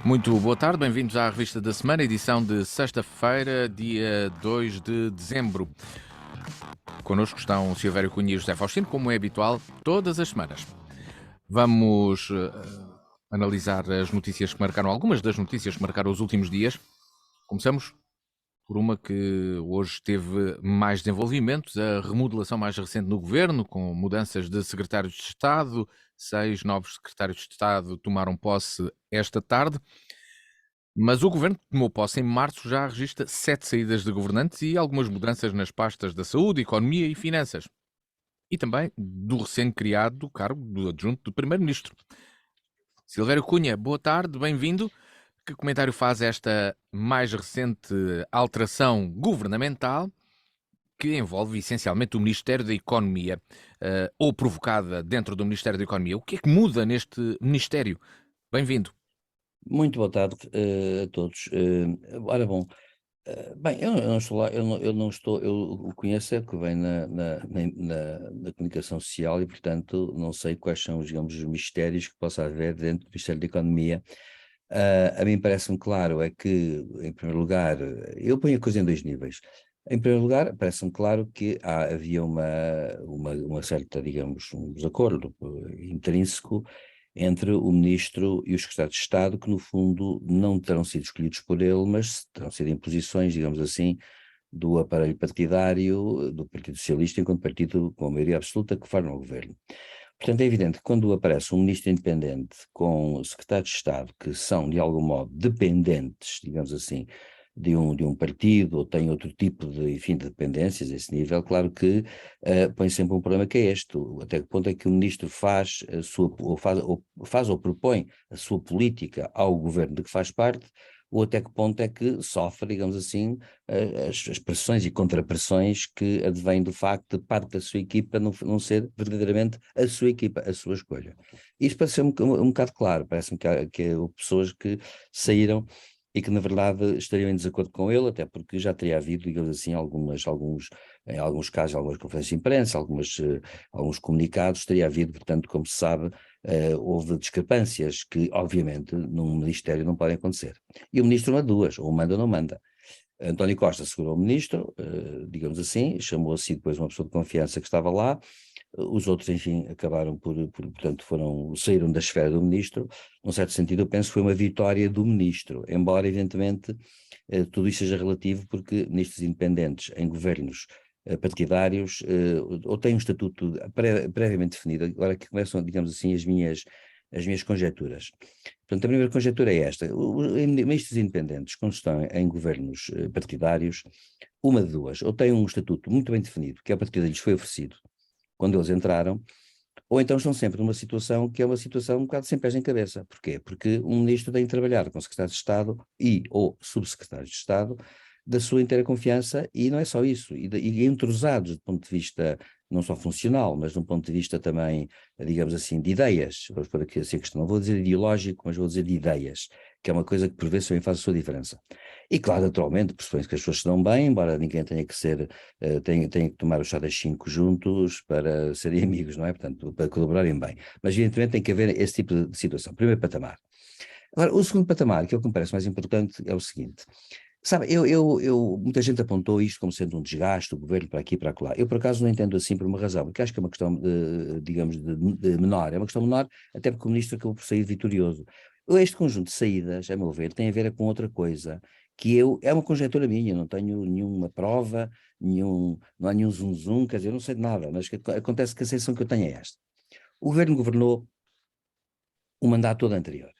Muito boa tarde, bem-vindos à Revista da Semana, edição de sexta-feira, dia 2 de dezembro. Connosco estão o Silvério Cunha e o José Faustino, como é habitual, todas as semanas. Vamos analisar as notícias que marcaram, algumas das notícias que marcaram os últimos dias. Começamos por uma que hoje teve mais desenvolvimentos, a remodelação mais recente no governo, com mudanças de secretários de Estado. 6 novos secretários de Estado tomaram posse esta tarde. Mas o governo que tomou posse em março já registra 7 saídas de governantes e algumas mudanças nas pastas da saúde, economia e finanças. E também do recém-criado cargo do adjunto do primeiro-ministro. Silvério Cunha, boa tarde, bem-vindo. Que comentário faz esta mais recente alteração governamental que envolve essencialmente o Ministério da Economia, ou provocada dentro do Ministério da Economia? O que é que muda neste Ministério? Bem-vindo. Muito boa tarde a todos. Ora bom, bem, eu não estou lá, eu não estou, eu o conheço é que vem na comunicação social e, portanto, não sei quais são, digamos, os mistérios que possa haver dentro do Ministério da Economia. A mim parece-me claro é que, em primeiro lugar, eu ponho a coisa em dois níveis. Em primeiro lugar, parece-me claro que havia uma certa, digamos, um desacordo intrínseco entre o ministro e o secretário de Estado, que no fundo não terão sido escolhidos por ele, mas terão sido imposições, digamos assim, do aparelho partidário do Partido Socialista, enquanto partido com a maioria absoluta que forma o governo. Portanto, é evidente que quando aparece um ministro independente com secretários de Estado que são, de algum modo, dependentes, digamos assim, de um partido ou têm outro tipo de, enfim, de dependências a esse nível, claro que põe sempre um problema que é este, até que ponto é que o ministro faz a sua, ou propõe a sua política ao governo de que faz parte, ou até que ponto é que sofre, digamos assim, as pressões e contrapressões que advêm do facto de parte da sua equipa não ser verdadeiramente a sua equipa, a sua escolha. Isso parece-me um bocado claro, parece-me que houve pessoas que saíram e que na verdade estariam em desacordo com ele, até porque já teria havido, digamos assim, em alguns casos, algumas conferências de imprensa, alguns comunicados, teria havido, portanto, como se sabe, houve discrepâncias que, obviamente, num ministério não podem acontecer. E o ministro manda duas, ou manda ou não manda. António Costa segurou o ministro, digamos assim, chamou a si depois uma pessoa de confiança que estava lá, os outros, enfim, acabaram portanto, saíram da esfera do ministro. Num certo sentido, eu penso que foi uma vitória do ministro, embora, evidentemente, tudo isso seja relativo, porque ministros independentes em governos partidários, ou têm um estatuto previamente definido, agora que começam, digamos assim, as minhas conjecturas. Portanto, a primeira conjectura é esta: os ministros independentes, quando estão em governos partidários, uma de duas, ou têm um estatuto muito bem definido, que a partir lhes foi oferecido quando eles entraram, ou então estão sempre numa situação que é uma situação um bocado sem pés nem cabeça. Porquê? Porque um ministro tem de trabalhar com secretários de Estado ou subsecretários de Estado da sua inteira confiança, e não é só isso, e entrosados do ponto de vista não só funcional, mas de um ponto de vista também, digamos assim, de ideias. Vamos pôr aqui assim a questão, não vou dizer ideológico, mas vou dizer de ideias, que é uma coisa que por vezes também faz a sua diferença. E claro, naturalmente, pressupõe-se que as pessoas se dão bem, embora ninguém tenha que ser, tenha que tomar o chá das 5 juntos para serem amigos, não é? Portanto, para colaborarem bem. Mas evidentemente tem que haver esse tipo de situação. Primeiro patamar. Agora, o segundo patamar, que é o que me parece mais importante, é o seguinte. Sabe, muita gente apontou isto como sendo um desgaste do governo para aqui e para acolá. Eu, por acaso, não entendo assim por uma razão, porque acho que é uma questão, digamos, de menor. É uma questão menor, até porque o ministro acabou por sair vitorioso. Este conjunto de saídas, a meu ver, tem a ver com outra coisa, é uma conjectura minha, não tenho nenhuma prova, não há nenhum zum-zum, quer dizer, eu não sei de nada, mas acontece que a sensação que eu tenho é esta. O governo governou o mandato todo anterior.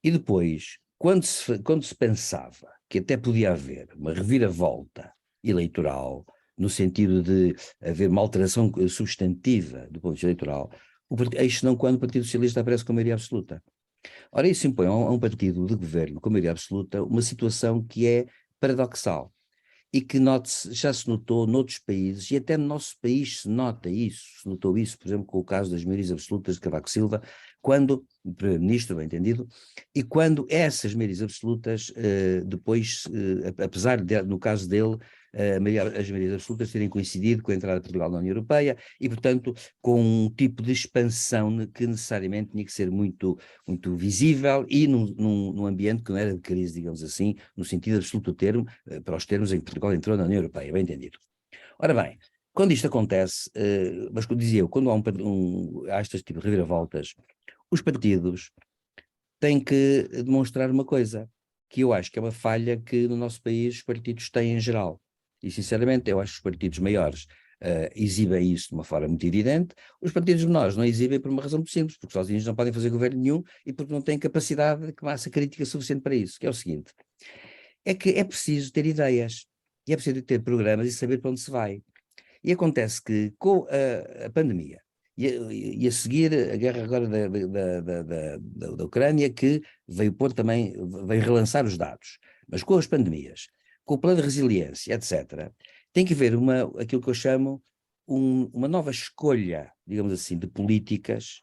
E depois, quando se pensava que até podia haver uma reviravolta eleitoral, no sentido de haver uma alteração substantiva do ponto de vista eleitoral, isto não quando o Partido Socialista aparece com maioria absoluta. Ora, isso impõe a um partido de governo com maioria absoluta uma situação que é paradoxal e que já se notou noutros países, e até no nosso país se nota isso, se notou isso, por exemplo, com o caso das maiorias absolutas de Cavaco Silva, quando, o Primeiro-Ministro, bem entendido, e quando essas maiorias absolutas, depois, apesar de, no caso dele, as maiorias absolutas terem coincidido com a entrada de Portugal na União Europeia e, portanto, com um tipo de expansão que necessariamente tinha que ser muito, muito visível e num ambiente que não era de crise, digamos assim, no sentido absoluto do termo, para os termos em que Portugal entrou na União Europeia, bem entendido. Ora bem, quando isto acontece, mas como dizia eu, quando há este tipo de reviravoltas, os partidos têm que demonstrar uma coisa, que eu acho que é uma falha que no nosso país os partidos têm em geral. E sinceramente eu acho que os partidos maiores exibem isso de uma forma muito evidente, os partidos menores não exibem por uma razão muito simples, porque sozinhos não podem fazer governo nenhum e porque não têm capacidade de massa crítica suficiente para isso, que é o seguinte, é que é preciso ter ideias, e é preciso ter programas e saber para onde se vai. E acontece que com a pandemia e a seguir a guerra agora da Ucrânia, que veio pôr também, veio relançar os dados, mas com as pandemias, com o plano de resiliência, etc., tem que haver aquilo que eu chamo uma nova escolha, digamos assim, de políticas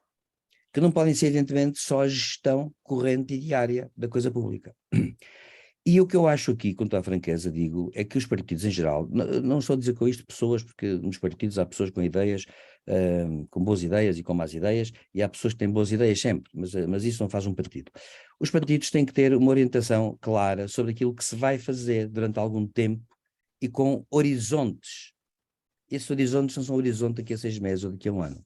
que não podem ser, evidentemente, só a gestão corrente e diária da coisa pública. E o que eu acho aqui, com toda a franqueza, digo, é que os partidos em geral, não estou a dizer com isto pessoas, porque nos partidos há pessoas com ideias, com boas ideias e com más ideias, e há pessoas que têm boas ideias sempre, mas isso não faz um partido. Os partidos têm que ter uma orientação clara sobre aquilo que se vai fazer durante algum tempo e com horizontes. Esses horizontes não são horizonte daqui a 6 meses ou daqui a um ano.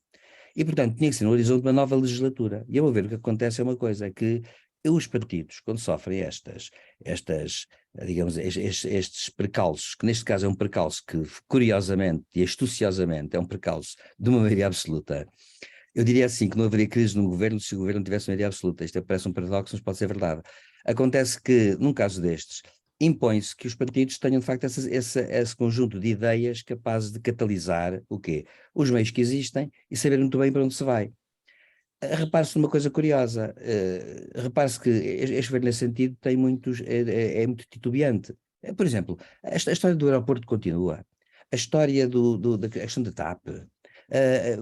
E, portanto, tinha que ser no horizonte de uma nova legislatura. E a meu ver, o que acontece é uma coisa, é que os partidos, quando sofrem digamos, estes percalços, que neste caso é um percalço que, curiosamente e astuciosamente, é um percalço de uma maioria absoluta, eu diria assim, que não haveria crise no governo se o governo tivesse maioria absoluta. Isto parece um paradoxo, mas pode ser verdade. Acontece que, num caso destes, impõe-se que os partidos tenham, de facto, esse conjunto de ideias capazes de catalisar o quê? Os meios que existem e saber muito bem para onde se vai. Repare-se numa coisa curiosa, repare-se que este governo, nesse sentido, tem é muito titubeante. Por exemplo, a história do aeroporto continua, a história da questão da TAP.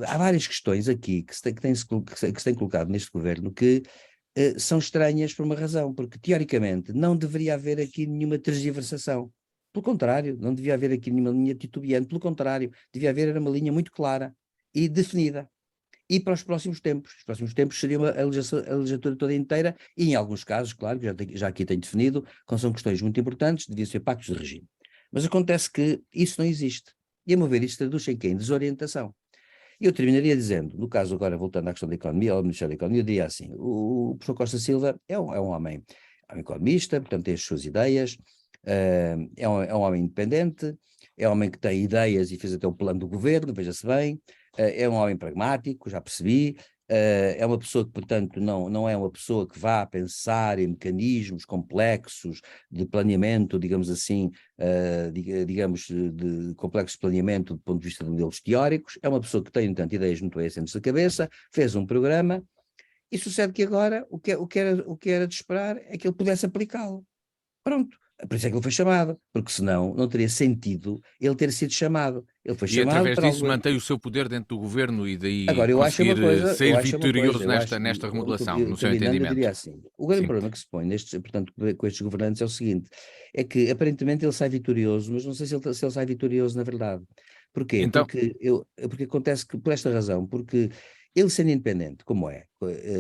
Há várias questões aqui que se têm colocado neste governo que são estranhas por uma razão, porque teoricamente não deveria haver aqui nenhuma tergiversação. Pelo contrário, não devia haver aqui nenhuma linha titubeante, pelo contrário, devia haver uma linha muito clara e definida. E para os próximos tempos. Os próximos tempos seriam a legislatura toda inteira, e em alguns casos, claro, que já aqui tenho definido, quando são questões muito importantes, deviam ser pactos de regime. Mas acontece que isso não existe. E a meu ver, isso traduz em quê? Em desorientação. E eu terminaria dizendo, no caso agora, voltando à questão da economia, ao Ministério da Economia, eu diria assim, o professor Costa Silva é um economista, portanto tem as suas ideias, é um homem independente, é um homem que tem ideias e fez até o plano do governo, veja-se bem, é um homem pragmático, já percebi, é uma pessoa que, portanto, não é uma pessoa que vá pensar em mecanismos complexos de planeamento, digamos assim, digamos, de complexo de planeamento do ponto de vista de modelos teóricos, é uma pessoa que tem, portanto, ideias muito recentes da cabeça, fez um programa, e sucede que agora o que era de esperar é que ele pudesse aplicá-lo. Pronto. Por isso é que ele foi chamado, porque senão não teria sentido ele ter sido chamado. Ele foi E chamado através para disso algo. mantém o seu poder dentro do governo e daí Agora, eu acho uma conseguir coisa, sair vitorioso eu acho, nesta remodelação, no seu terminando, eu diria entendimento. assim, o grande Sim. problema que se põe portanto, com estes governantes é o seguinte, é que aparentemente ele sai vitorioso, mas não sei se ele sai vitorioso na verdade. Porquê? Então, Porque acontece que, por esta razão, porque ele sendo independente, como é,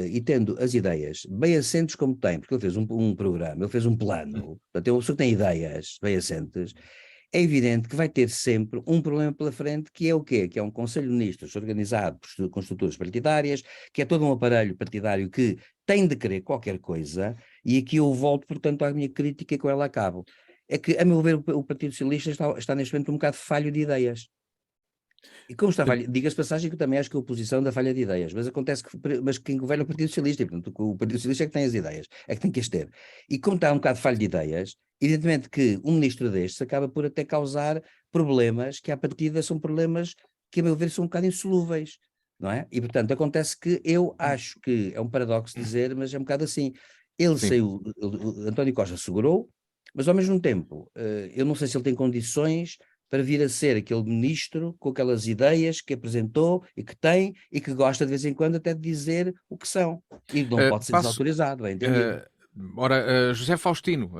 e tendo as ideias bem assentes como tem, porque ele fez um programa, ele fez um plano, portanto, é uma pessoa que tem ideias bem assentes, é evidente que vai ter sempre um problema pela frente, que é o quê? Que é um Conselho de Ministros organizado com estruturas partidárias, que é todo um aparelho partidário que tem de querer qualquer coisa, e aqui eu volto, portanto, à minha crítica e com ela acabo. É que, a meu ver, o Partido Socialista está neste momento um bocado falho de ideias. E como está falha, diga-se de passagem que eu também acho que a oposição da falha de ideias, mas acontece mas quem governa é o Partido Socialista, e portanto o Partido Socialista é que tem as ideias, é que tem que as ter. E como está um bocado falho de ideias, evidentemente que um ministro destes acaba por até causar problemas que à partida são problemas que a meu ver são um bocado insolúveis, não é? E portanto acontece que eu acho que é um paradoxo dizer, mas é um bocado assim, ele sim. saiu, António Costa segurou, mas ao mesmo tempo, eu não sei se ele tem condições para vir a ser aquele ministro com aquelas ideias que apresentou e que tem e que gosta de vez em quando até de dizer o que são. E não pode ser Passo, desautorizado, bem entendido. José Faustino,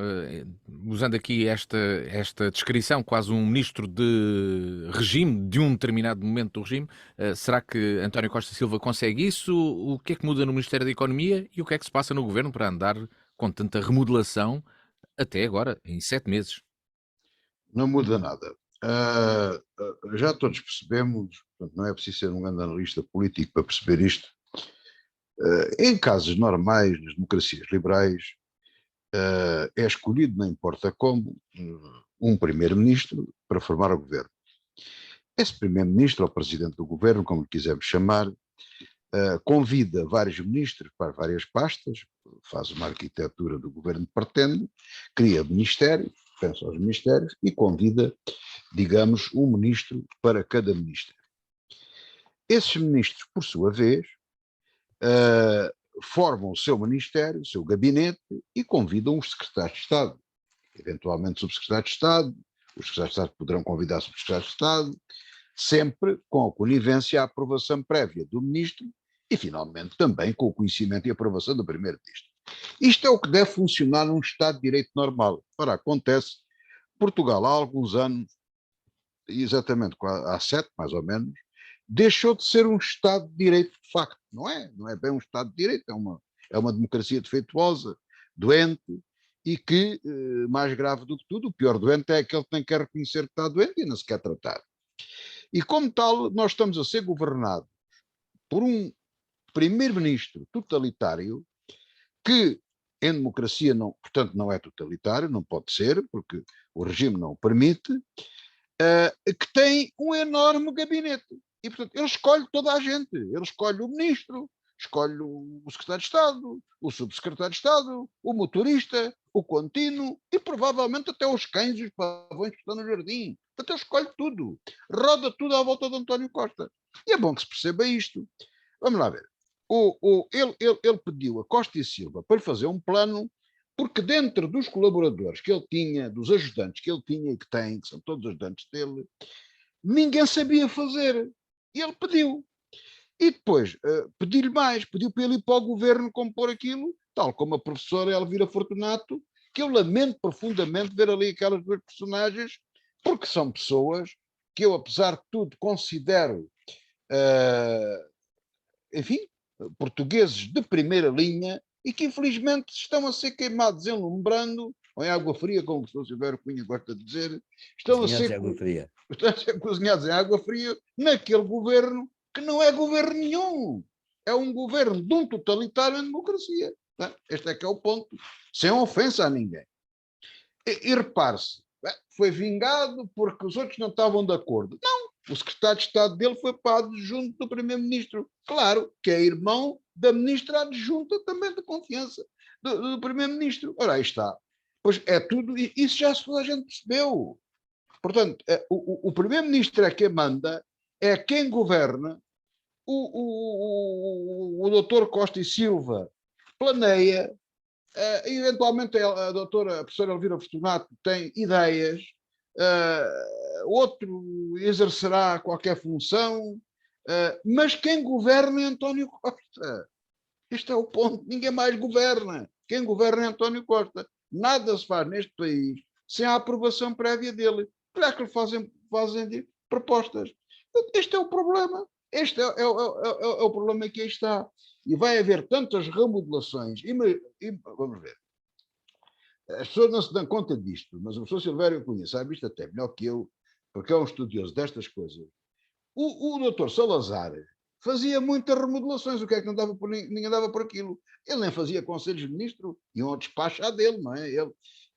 usando aqui esta descrição, quase um ministro de regime, de um determinado momento do regime, será que António Costa Silva consegue isso? O que é que muda no Ministério da Economia e o que é que se passa no governo para andar com tanta remodelação até agora, em 7 meses? Não muda nada. Já todos percebemos, portanto, não é preciso ser um grande analista político para perceber isto. Em casos normais, nas democracias liberais, é escolhido, não importa como, um primeiro-ministro para formar o governo. Esse primeiro-ministro, ou presidente do governo, como lhe quisermos chamar, convida vários ministros para várias pastas, faz uma arquitetura do governo que pretende, cria ministérios, pensa aos ministérios e convida, digamos, um ministro para cada ministério. Esses ministros, por sua vez, formam o seu ministério, o seu gabinete e convidam os secretários de Estado, eventualmente subsecretários de Estado, os secretários de Estado poderão convidar subsecretários de Estado, sempre com a conivência e a aprovação prévia do ministro e, finalmente, também com o conhecimento e aprovação do primeiro-ministro. Isto é o que deve funcionar num Estado de Direito normal. Ora, acontece, Portugal há alguns anos, exatamente há 7 mais ou menos, deixou de ser um Estado de Direito de facto. Não é bem um Estado de Direito, é uma democracia defeituosa, doente, e que, mais grave do que tudo, o pior doente é aquele que nem quer reconhecer que está doente e não se quer tratar. E como tal, nós estamos a ser governados por um primeiro-ministro totalitário que, em democracia, não, portanto, não é totalitário, não pode ser, porque o regime não o permite, que tem um enorme gabinete. E, portanto, ele escolhe toda a gente. Ele escolhe o ministro, escolhe o secretário de Estado, o subsecretário de Estado, o motorista, o contínuo e provavelmente até os cães e os pavões que estão no jardim. Portanto, ele escolhe tudo. Roda tudo à volta de António Costa. E é bom que se perceba isto. Vamos lá ver. Ele pediu a Costa e Silva para fazer um plano, porque dentro dos colaboradores que ele tinha, dos ajudantes que ele tinha e que tem, que são todos ajudantes dele, ninguém sabia fazer. E ele pediu. E depois pediu-lhe mais, pediu para ele ir para o governo compor aquilo, tal como a professora Elvira Fortunato, que eu lamento profundamente ver ali aquelas duas personagens, porque são pessoas que eu, apesar de tudo, considero, enfim, portugueses de primeira linha e que infelizmente estão a ser queimados enlumbrando, ou em água fria, como o professor Silvério Cunha gosta de dizer, estão a ser cozinhados em água fria naquele governo que não é governo nenhum. É um governo de um totalitário em democracia. Tá? Este é que é o ponto, sem ofensa a ninguém. E repare-se, foi vingado porque os outros não estavam de acordo. Não, o secretário de Estado dele foi para adjunto do primeiro-ministro. Claro, que é irmão da ministra adjunta também de confiança do primeiro-ministro. Ora, aí está. Pois é tudo, isso já toda a gente percebeu. Portanto, o primeiro-ministro é quem manda, é quem governa, o doutor Costa e Silva planeia, eventualmente a professora Elvira Fortunato tem ideias, outro exercerá qualquer função, mas quem governa é António Costa. Este é o ponto, ninguém mais governa. Quem governa é António Costa. Nada se faz neste país sem a aprovação prévia dele. Claro que lhe fazem propostas. Este é o problema. Este é o problema que aí está. E vai haver tantas remodelações. Vamos ver. As pessoas não se dão conta disto, mas o professor Silvério Cunha sabe isto até melhor que eu, porque é um estudioso destas coisas. O doutor Salazar fazia muitas remodelações. O que é que não dava por ninguém dava por aquilo? Ele nem fazia conselhos de ministro, iam ao despacho dele, não é?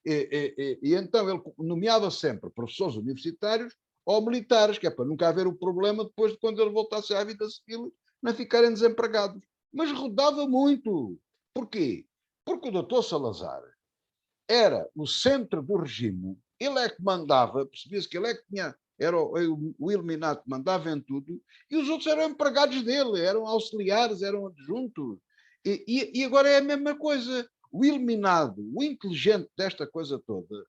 E então ele nomeava sempre professores universitários ou militares, que é para nunca haver o problema depois de quando ele voltasse à vida civil, não ficarem desempregados. Mas rodava muito. Porquê? Porque o doutor Salazar era o centro do regime, ele é que mandava, percebia-se que ele é que tinha, era o iluminado que mandava em tudo, e os outros eram empregados dele, eram auxiliares, eram adjuntos. E agora é a mesma coisa. O iluminado, o inteligente desta coisa toda,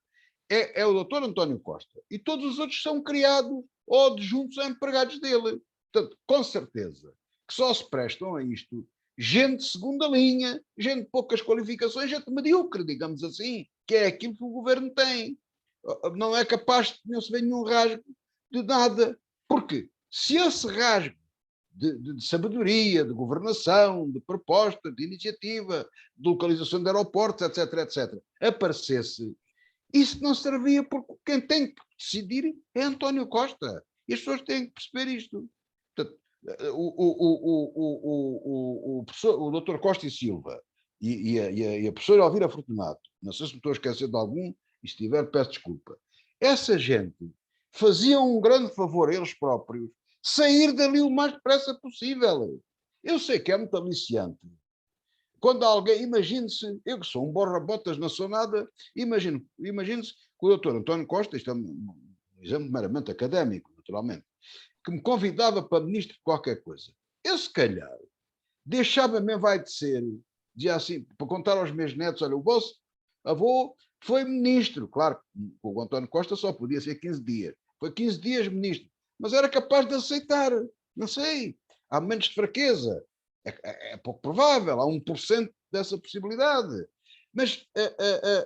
é o doutor António Costa. E todos os outros são criados ou adjuntos a empregados dele. Portanto, com certeza que só se prestam a isto gente de segunda linha, gente de poucas qualificações, gente medíocre, digamos assim, que é aquilo que o governo tem. Não é capaz de não se ver nenhum rasgo de nada. Porque se esse rasgo de sabedoria, de governação, de proposta, de iniciativa, de localização de aeroportos, etc., aparecesse, isso não servia, porque quem tem que decidir é António Costa. E as pessoas têm que perceber isto. Portanto, o doutor Costa e Silva e a professora Elvira Fortunato, não sei se me estou a esquecer de algum, e se tiver, peço desculpa. Essa gente faziam um grande favor a eles próprios sair dali o mais depressa possível. Eu sei que é muito aliciante. Quando alguém, imagine-se, eu que sou um borra-botas, não sou nada, imagine-se que o doutor António Costa, isto é um exemplo meramente académico, naturalmente, que me convidava para ministro de qualquer coisa. Eu, se calhar, deixava-me vai de ser, dizia assim, para contar aos meus netos, olha, o vosso avô foi ministro, claro, o António Costa só podia ser 15 dias, foi 15 dias ministro, mas era capaz de aceitar, não sei, há momentos de fraqueza, é pouco provável, há 1% dessa possibilidade, mas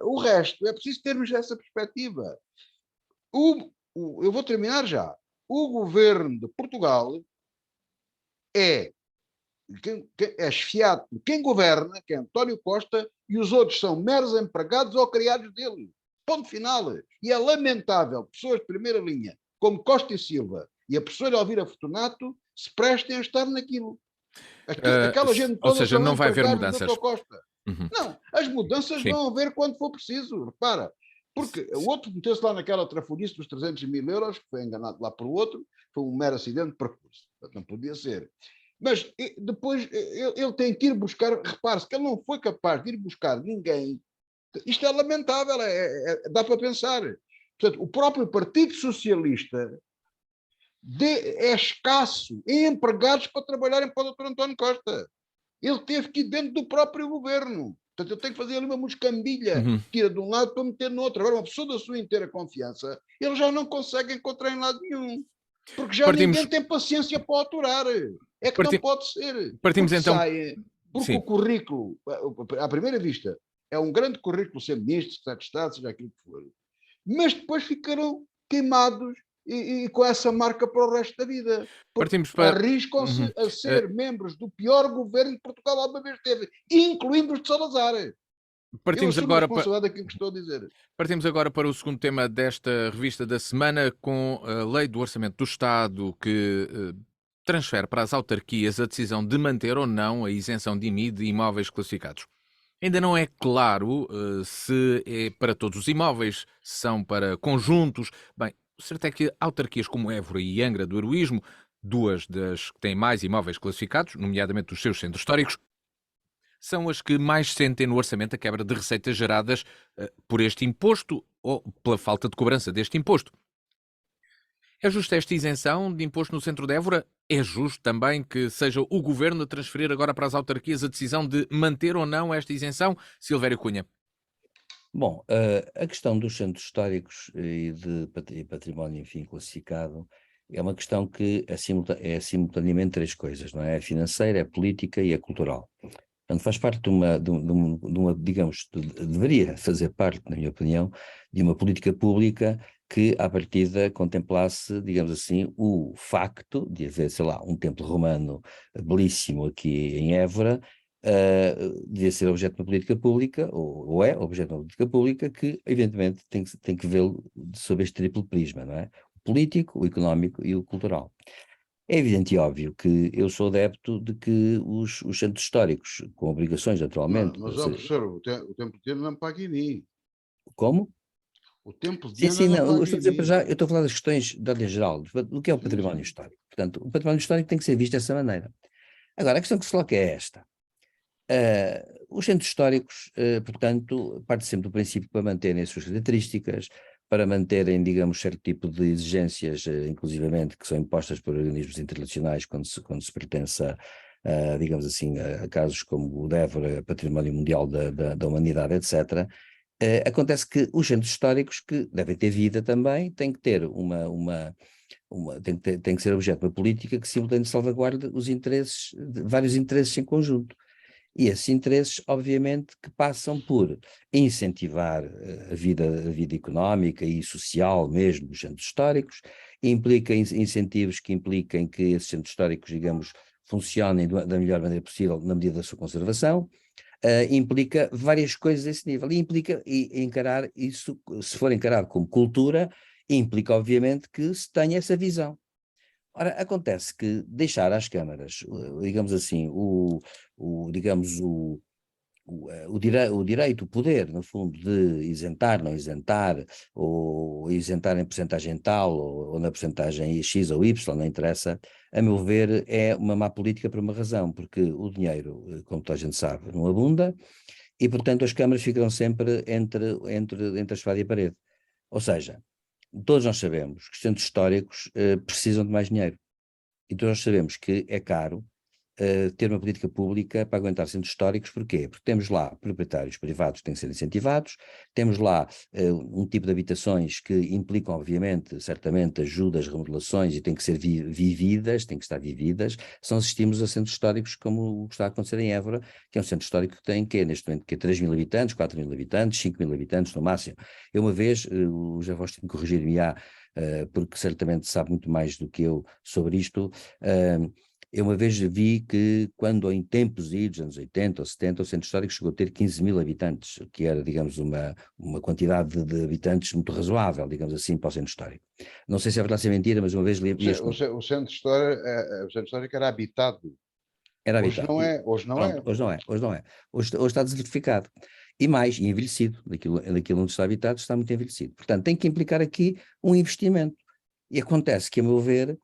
o resto, é preciso termos essa perspectiva. Eu vou terminar já. O governo de Portugal é esfiado por quem governa, que é António Costa, e os outros são meros empregados ou criados dele. Ponto final. E é lamentável que pessoas de primeira linha, como Costa e Silva e a professora Elvira Fortunato, se prestem a estar naquilo. Aquela gente Ou toda seja, são não vai haver empregados do mudanças. Dr. Costa. Uhum. Não, as mudanças Sim. vão haver quando for preciso, repara. Porque o outro meteu-se lá naquela trafunice dos 300 mil euros, que foi enganado lá por outro, foi um mero acidente de percurso. Não podia ser. Mas depois ele tem que ir buscar, repare-se que ele não foi capaz de ir buscar ninguém. Isto é lamentável, dá para pensar. Portanto, o próprio Partido Socialista é escasso em empregados para trabalharem para o Dr. António Costa. Ele teve que ir dentro do próprio governo. Portanto, ele tem que fazer ali uma moscambilha, tira de um lado para meter no outro. Agora, uma pessoa da sua inteira confiança, ele já não consegue encontrar em lado nenhum. Porque já ninguém tem paciência para aturar. É que não pode ser. Partimos porque então. Porque o currículo, à primeira vista, é um grande currículo ser ministro, secretário de Estado, seja aquilo que for. Mas depois ficaram queimados e com essa marca para o resto da vida. Arriscam-se a ser membros do pior governo que Portugal alguma vez teve, incluindo os de Salazar. Partimos Eu agora responsabilidade daquilo que estou a dizer. Partimos agora para o segundo tema desta revista da semana, com a Lei do Orçamento do Estado, que transfere para as autarquias a decisão de manter ou não a isenção de IMI de imóveis classificados. Ainda não é claro se é para todos os imóveis, se são para conjuntos. Bem, o certo é que autarquias como Évora e Angra do Heroísmo, duas das que têm mais imóveis classificados, nomeadamente os seus centros históricos, são as que mais sentem no orçamento a quebra de receitas geradas por este imposto ou pela falta de cobrança deste imposto. É justa esta isenção de imposto no centro de Évora? É justo também que seja o Governo a transferir agora para as autarquias a decisão de manter ou não esta isenção? Silvério Cunha. Bom, a questão dos centros históricos e de património, enfim, classificado, é uma questão que é simultaneamente três coisas, não é? A financeira, a política e a cultural. Portanto, faz parte de uma digamos, deveria fazer parte, na minha opinião, de uma política pública que, à partida, contemplasse, digamos assim, o facto de haver, sei lá, um templo romano belíssimo aqui em Évora, devia ser objeto de uma política pública, ou é objeto de uma política pública, que, evidentemente, tem que vê-lo sob este triplo prisma, não é? O político, o económico e o cultural. É evidente e óbvio que eu sou adepto de que os centros históricos, com obrigações, naturalmente... Mas, professor, o Templo de Ana não paga IMI. Como? O Templo de Ana Sim, não não, paga eu estou a dizer para IMI. já, eu estou a falar das questões de ordem geral, do que é o património histórico. Portanto, o património histórico tem que ser visto dessa maneira. Agora, a questão que se coloca é esta. Os centros históricos, portanto, parte sempre do princípio para manterem as suas características, para manterem, digamos, certo tipo de exigências, inclusivamente, que são impostas por organismos internacionais quando se pertence digamos assim, a casos como o de Évora, Património Mundial da Humanidade, etc. Acontece que os centros históricos, que devem ter vida também, têm que ter tem que ser objeto de uma política que simultaneamente salvaguarde os interesses, vários interesses em conjunto. E esses interesses, obviamente, que passam por incentivar a vida económica e social mesmo dos centros históricos, implica incentivos que impliquem que esses centros históricos, digamos, funcionem da melhor maneira possível na medida da sua conservação, implica várias coisas a esse nível, e implica encarar isso, se for encarado como cultura, implica, obviamente, que se tenha essa visão. Ora, acontece que deixar às câmaras, digamos assim, digamos, o direito, o poder, no fundo, de isentar, não isentar, ou isentar em percentagem tal, ou na percentagem X ou Y, não interessa, a meu ver, é uma má política por uma razão, porque o dinheiro, como toda a gente sabe, não abunda, e, portanto, as câmaras ficam sempre entre a espada e a parede. Ou seja, todos nós sabemos que os centros históricos precisam de mais dinheiro. E todos nós sabemos que é caro ter uma política pública para aguentar centros históricos. Porquê? Porque temos lá proprietários privados que têm que ser incentivados, temos lá um tipo de habitações que implicam, obviamente, certamente, ajudas, remodelações e têm que ser vividas, têm que estar vividas. São assistimos a centros históricos como o que está a acontecer em Évora, que é um centro histórico que tem, neste momento, 3 mil habitantes, 4 mil habitantes, 5 mil habitantes no máximo. Eu uma vez, o José Voz tem que corrigir-me-á, porque certamente sabe muito mais do que eu sobre isto. Eu uma vez vi que, quando em tempos idos, anos 80 ou 70, o centro histórico chegou a ter 15 mil habitantes, que era, digamos, uma quantidade de habitantes muito razoável, digamos assim, para o centro histórico. Não sei se é verdade ou se é mentira, mas uma vez li este número. O centro histórico era habitado. Era Hoje habitado. não é, hoje não Pronto, é. hoje não é, hoje não é. Hoje está desertificado. E mais, envelhecido. Daquilo onde está habitado está muito envelhecido. Portanto, tem que implicar aqui um investimento. E acontece que, a meu ver,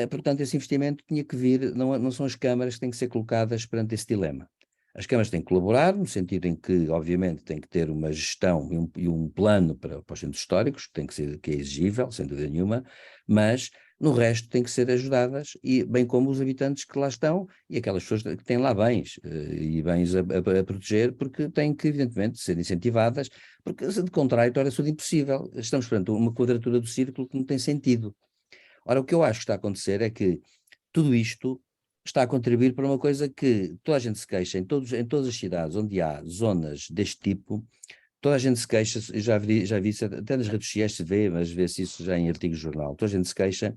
portanto, esse investimento tinha que vir, não são as câmaras que têm que ser colocadas perante esse dilema. As câmaras têm que colaborar, no sentido em que, obviamente, têm que ter uma gestão e um plano para os centros históricos, que é exigível, sem dúvida nenhuma, mas no resto têm que ser ajudadas, e bem como os habitantes que lá estão e aquelas pessoas que têm lá bens, e bens a proteger, porque têm que, evidentemente, ser incentivadas, porque, de contrário, torna-se tudo impossível. Estamos perante uma quadratura do círculo que não tem sentido. Ora, o que eu acho que está a acontecer é que tudo isto está a contribuir para uma coisa que toda a gente se queixa, em todas as cidades onde há zonas deste tipo, toda a gente se queixa, já vi isso até nas redes sociais se vê, mas vê-se isso já em artigos de jornal, toda a gente se queixa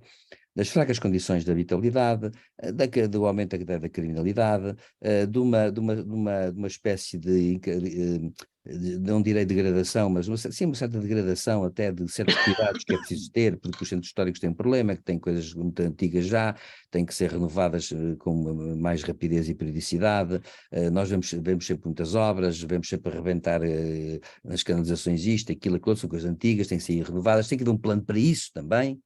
das fracas condições de habitabilidade, do aumento da criminalidade, de uma espécie não direi degradação, mas sim, uma certa degradação até de certos cuidados que é preciso ter, porque os centros históricos têm problema, que têm coisas muito antigas já, têm que ser renovadas com mais rapidez e periodicidade. Nós vemos sempre muitas obras, vemos sempre arrebentar nas canalizações isto, aquilo, são coisas antigas, têm que ser renovadas, tem que ter um plano para isso também,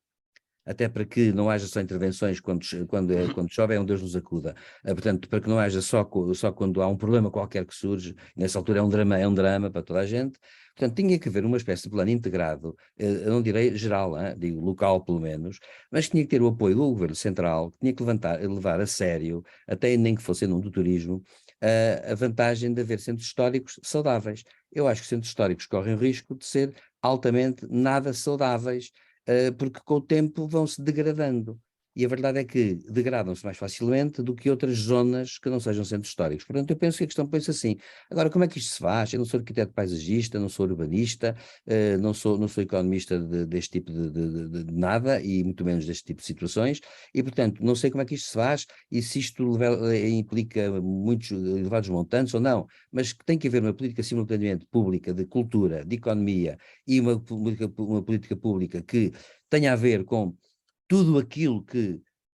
até para que não haja só intervenções quando chove, é um Deus nos acuda. Portanto, para que não haja só quando há um problema qualquer que surge, nessa altura é um drama para toda a gente. Portanto, tinha que haver uma espécie de plano integrado, eu não direi geral, digo local pelo menos, mas tinha que ter o apoio do governo central, que tinha que levar a sério, até nem que fosse num do turismo, a vantagem de haver centros históricos saudáveis. Eu acho que centros históricos correm o risco de ser altamente nada saudáveis, porque com o tempo vão se degradando. E a verdade é que degradam-se mais facilmente do que outras zonas que não sejam centros históricos. Portanto, eu penso que a questão põe-se assim. Agora, como é que isto se faz? Eu não sou arquiteto paisagista, não sou urbanista, não sou economista deste tipo de nada, e muito menos deste tipo de situações, e, portanto, não sei como é que isto se faz e se isto implica muitos elevados montantes ou não, mas que tem que haver uma política simultaneamente pública de cultura, de economia, e uma política pública que tenha a ver com tudo aquilo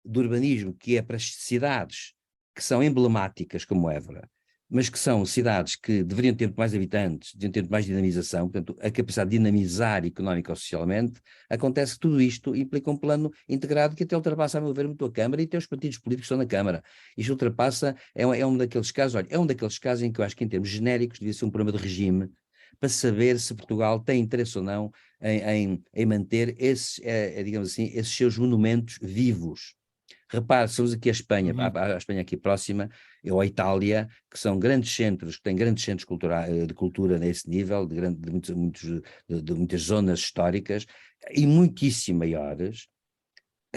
do urbanismo que é para as cidades que são emblemáticas como Évora, mas que são cidades que deveriam ter mais habitantes, deveriam ter mais dinamização, portanto, a capacidade de dinamizar económica ou socialmente. Acontece que tudo isto implica um plano integrado que até ultrapassa, a meu ver, muito a Câmara e até os partidos políticos que estão na Câmara. Isto ultrapassa, é um daqueles casos, olha, é um daqueles casos em que eu acho que, em termos genéricos, devia ser um problema de regime, para saber se Portugal tem interesse ou não em manter esses, digamos assim, esses seus monumentos vivos. Repare, se vamos aqui à Espanha, Uhum. à Espanha aqui próxima, ou à Itália, que são grandes centros, que têm grandes centros de cultura nesse nível, de muitas zonas históricas, e muitíssimo maiores.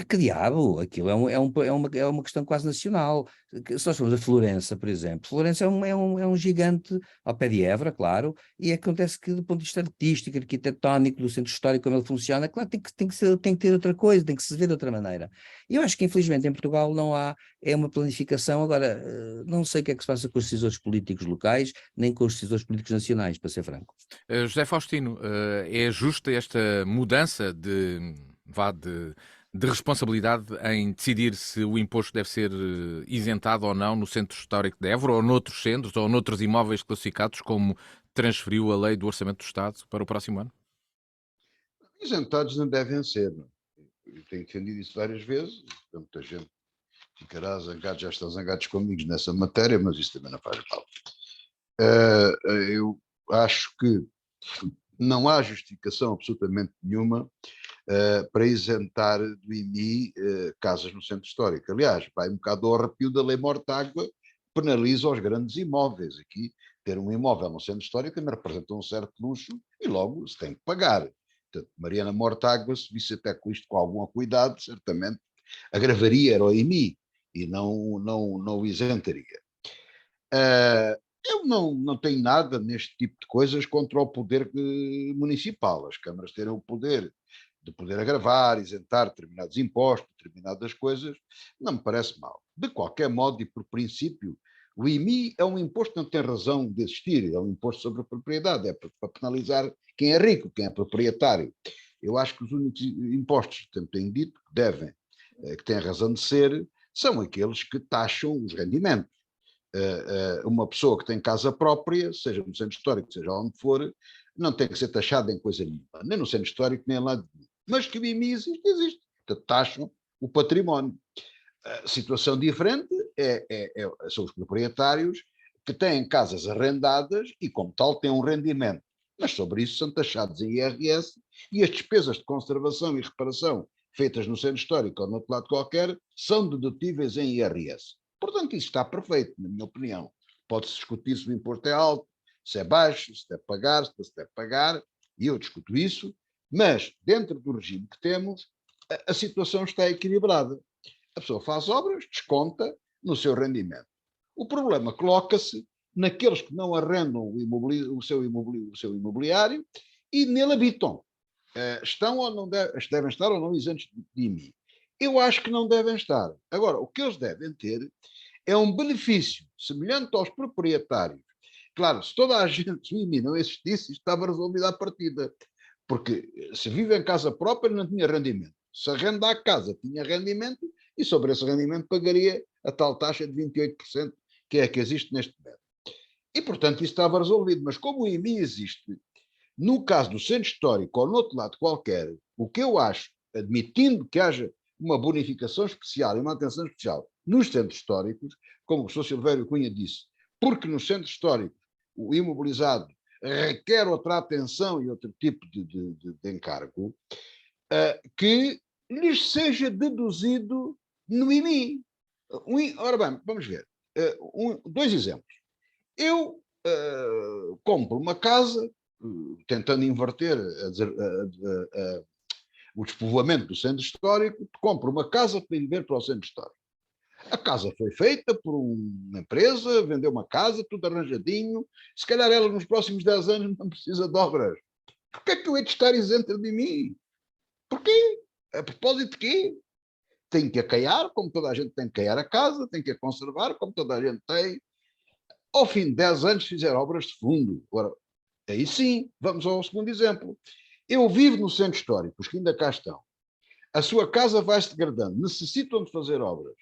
Que diabo, aquilo é uma questão quase nacional. Se nós formos a Florença, por exemplo, Florença é um gigante ao pé de Évora, claro, e acontece que do ponto de vista artístico, arquitetónico, do centro histórico, como ele funciona, claro, tem que ter outra coisa, tem que se ver de outra maneira. E eu acho que infelizmente em Portugal não há, é uma planificação, agora, não sei o que é que se passa com os decisores políticos locais, nem com os decisores políticos nacionais, para ser franco. José Faustino, é justa esta mudança vá, de responsabilidade em decidir se o imposto deve ser isentado ou não no centro histórico de Évora ou noutros centros ou noutros imóveis classificados como transferiu a lei do Orçamento do Estado para o próximo ano? Isentados não devem ser. Eu tenho defendido isso várias vezes. Muita gente ficará zangado, já estão zangados comigo nessa matéria, mas isso também não faz mal. Eu acho que não há justificação absolutamente nenhuma para isentar do IMI casas no centro histórico. Aliás, vai um bocado ao arrepio da lei Mortágua, que penaliza os grandes imóveis. Aqui, ter um imóvel no centro histórico também representa um certo luxo e logo se tem que pagar. Portanto, Mariana Mortágua, se visse até com isto com algum cuidado, certamente agravaria o IMI e não o isentaria. Eu não tenho nada neste tipo de coisas contra o poder municipal. As câmaras terem o poder de poder agravar, isentar determinados impostos, determinadas coisas, não me parece mal. De qualquer modo e por princípio, o IMI é um imposto que não tem razão de existir, é um imposto sobre a propriedade, é para penalizar quem é rico, quem é proprietário. Eu acho que os únicos impostos, que tenho dito, que têm razão de ser, são aqueles que taxam os rendimentos. Uma pessoa que tem casa própria, seja no centro histórico, seja onde for, não tem que ser taxada em coisa nenhuma, nem no centro histórico, nem lá de nenhum. Mas que o IMI existe. Portanto, taxam o património. A situação diferente são os proprietários que têm casas arrendadas e, como tal, têm um rendimento. Mas sobre isso são taxados em IRS e as despesas de conservação e reparação feitas no centro histórico ou no outro lado qualquer são dedutíveis em IRS. Portanto, isso está perfeito, na minha opinião. Pode-se discutir se o imposto é alto, se é baixo, se deve pagar, se deve pagar, e eu discuto isso, mas dentro do regime que temos, a situação está equilibrada. A pessoa faz obras, desconta no seu rendimento. O problema coloca-se naqueles que não arrendam o seu imobiliário e nele habitam. Estão ou não devem estar ou não isentos de IMI. Eu acho que não devem estar. Agora, o que eles devem ter é um benefício semelhante aos proprietários. Claro, se toda a gente, se o IMI não existisse, isto estava resolvido à partida. Porque se vive em casa própria, não tinha rendimento. Se arrenda a casa, tinha rendimento e sobre esse rendimento pagaria a tal taxa de 28%, que é a que existe neste momento. E, portanto, isso estava resolvido. Mas como o IMI existe, no caso do centro histórico ou no outro lado qualquer, o que eu acho, admitindo que haja uma bonificação especial e uma atenção especial nos centros históricos, como o professor Silvério Cunha disse, porque nos centros históricos o imobilizado requer outra atenção e outro tipo de encargo, que lhes seja deduzido no IMI. Ora bem, vamos ver. Dois exemplos. Eu compro uma casa, tentando inverter o despovoamento do centro histórico, compro uma casa para ir ver para o centro histórico. A casa foi feita por uma empresa, vendeu uma casa, tudo arranjadinho. Se calhar ela nos próximos 10 anos não precisa de obras. Porquê é que eu hei de estar isento de mim? Porquê? A propósito de quê? Tem que acaiar, como toda a gente tem que acaiar a casa, tem que a conservar, como toda a gente tem. Ao fim de 10 anos fizer obras de fundo. Agora, aí sim, vamos ao segundo exemplo. Eu vivo no centro histórico, os que ainda cá estão. A sua casa vai-se degradando, necessitam de fazer obras.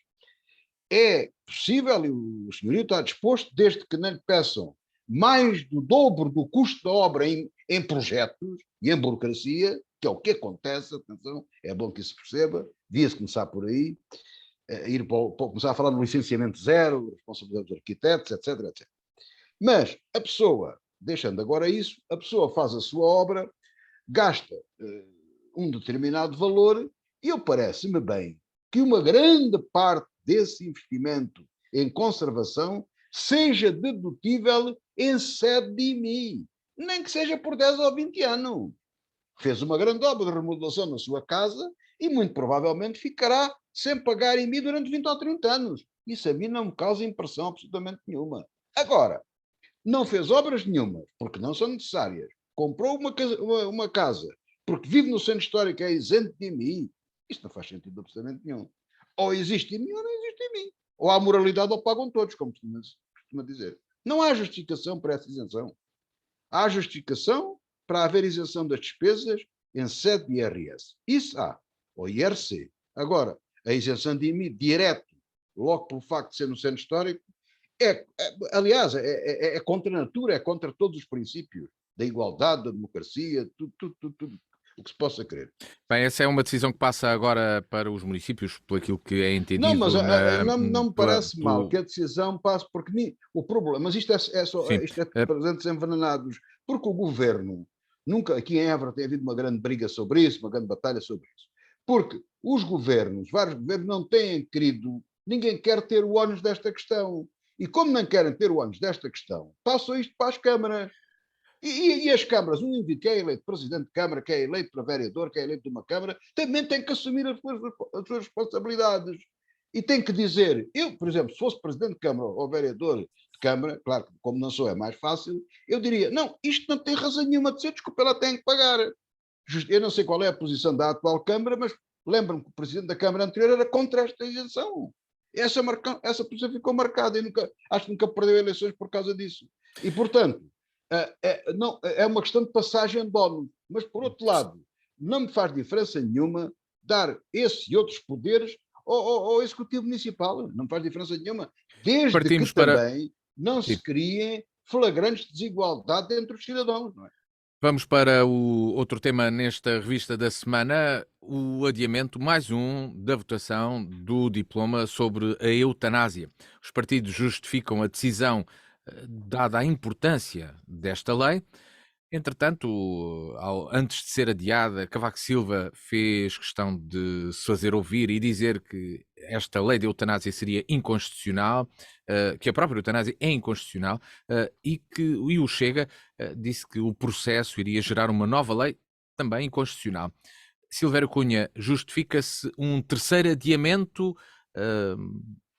É possível, e o senhorio está disposto, desde que não lhe peçam mais do dobro do custo da obra em projetos e em burocracia, que é o que acontece, atenção, é bom que isso se perceba, devia-se começar por aí, começar a falar no licenciamento zero, responsabilidade dos arquitetos, etc, etc. Mas a pessoa, deixando agora isso, a pessoa faz a sua obra, gasta um determinado valor, e eu parece-me bem que uma grande parte desse investimento em conservação seja dedutível em sede de IMI, nem que seja por 10 ou 20 anos. Fez uma grande obra de remodelação na sua casa e muito provavelmente ficará sem pagar IMI durante 20 ou 30 anos. Isso a mim não me causa impressão absolutamente nenhuma. Agora, não fez obras nenhumas, porque não são necessárias. Comprou uma casa porque vive no centro histórico, é isento de IMI. Isto não faz sentido absolutamente nenhum. Ou existe IMI ou não existe IMI. Ou há moralidade ou pagam todos, como costuma dizer. Não há justificação para essa isenção. Há justificação para haver isenção das despesas em sede de IRS. Isso há. Ou IRC. Agora, a isenção de IMI direto, logo pelo facto de ser no centro histórico, aliás, é contra a natura, é contra todos os princípios da igualdade, da democracia, tudo o que se possa querer. Bem, essa é uma decisão que passa agora para os municípios, por aquilo que é entendido. Não, mas não me parece mal que a decisão passe, porque o problema, mas isto é presentes envenenados, porque o governo, nunca, aqui em Évora tem havido uma grande briga sobre isso, uma grande batalha sobre isso, porque os governos, vários governos não têm querido, ninguém quer ter o ónus desta questão, e como não querem ter o ónus desta questão, passam isto para as câmaras. E as câmaras, um indivíduo que é eleito presidente de câmara, que é eleito para vereador, que é eleito de uma câmara, também tem que assumir as suas responsabilidades. E tem que dizer, eu, por exemplo, se fosse presidente de câmara ou vereador de câmara, claro que como não sou é mais fácil, eu diria, não, isto não tem razão nenhuma de ser, desculpa, ela tem que pagar. Eu não sei qual é a posição da atual câmara, mas lembro-me que o presidente da câmara anterior era contra esta isenção. Essa posição ficou marcada e acho que nunca perdeu eleições por causa disso. E, portanto, não, é uma questão de passagem de ónus, mas por outro lado, não me faz diferença nenhuma dar esse e outros poderes ao Executivo Municipal, não me faz diferença nenhuma, desde que também não se criem flagrantes desigualdades entre os cidadãos, não é? Vamos para o outro tema nesta revista da semana, o adiamento, mais um, da votação do diploma sobre a eutanásia. Os partidos justificam a decisão dada a importância desta lei. Entretanto, antes de ser adiada, Cavaco Silva fez questão de se fazer ouvir e dizer que esta lei de eutanásia seria inconstitucional, que a própria eutanásia é inconstitucional, e o Chega disse que o processo iria gerar uma nova lei também inconstitucional. Silvério Cunha, justifica-se um terceiro adiamento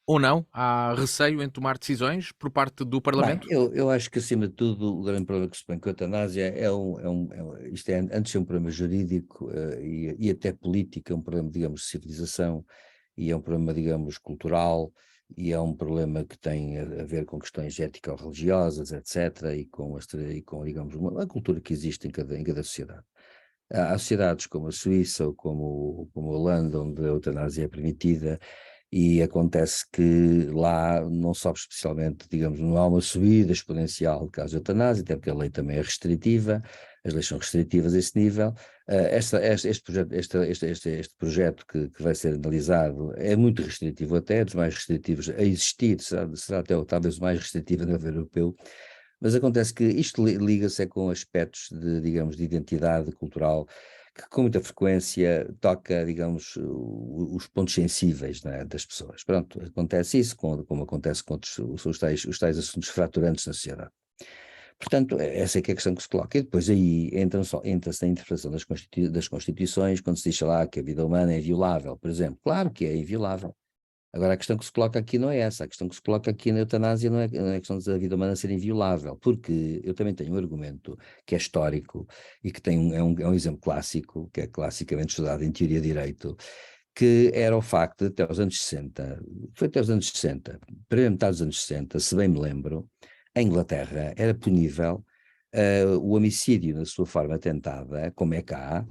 ou não? Há receio em tomar decisões por parte do Parlamento? Bem, eu acho que, acima de tudo, o grande problema que se põe com a eutanásia isto é, antes de ser um problema jurídico e até político, é um problema, digamos, de civilização, e é um problema, digamos, cultural, e é um problema que tem a ver com questões ético-religiosas, etc., e com, digamos, uma cultura que existe em cada sociedade. Há sociedades como a Suíça ou como a Holanda, onde a eutanásia é permitida, e acontece que lá não sobe especialmente, digamos, não há uma subida exponencial de casos de eutanásia, até porque a lei também é restritiva, as leis são restritivas a esse nível. Este projeto que vai ser analisado é muito restritivo, até dos mais restritivos a existir, será até talvez o mais restritivo a nível europeu. Mas acontece que isto liga-se com aspectos digamos, de identidade cultural, que com muita frequência toca, digamos, os pontos sensíveis, né, das pessoas. Pronto, acontece isso, como acontece com os tais assuntos fraturantes na sociedade. Portanto, essa é que é a questão que se coloca. E depois aí entra-se na interpretação das Constituições, quando se diz lá que a vida humana é inviolável, por exemplo. Claro que é inviolável. Agora, a questão que se coloca aqui não é essa, a questão que se coloca aqui na eutanásia não é a questão da vida humana ser inviolável, porque eu também tenho um argumento que é histórico e que é um exemplo clássico, que é classicamente estudado em teoria de direito, que era o facto de até os anos 60, foi até os anos 60, primeira metade dos anos 60, se bem me lembro, em Inglaterra era punível o homicídio na sua forma tentada, como é cá,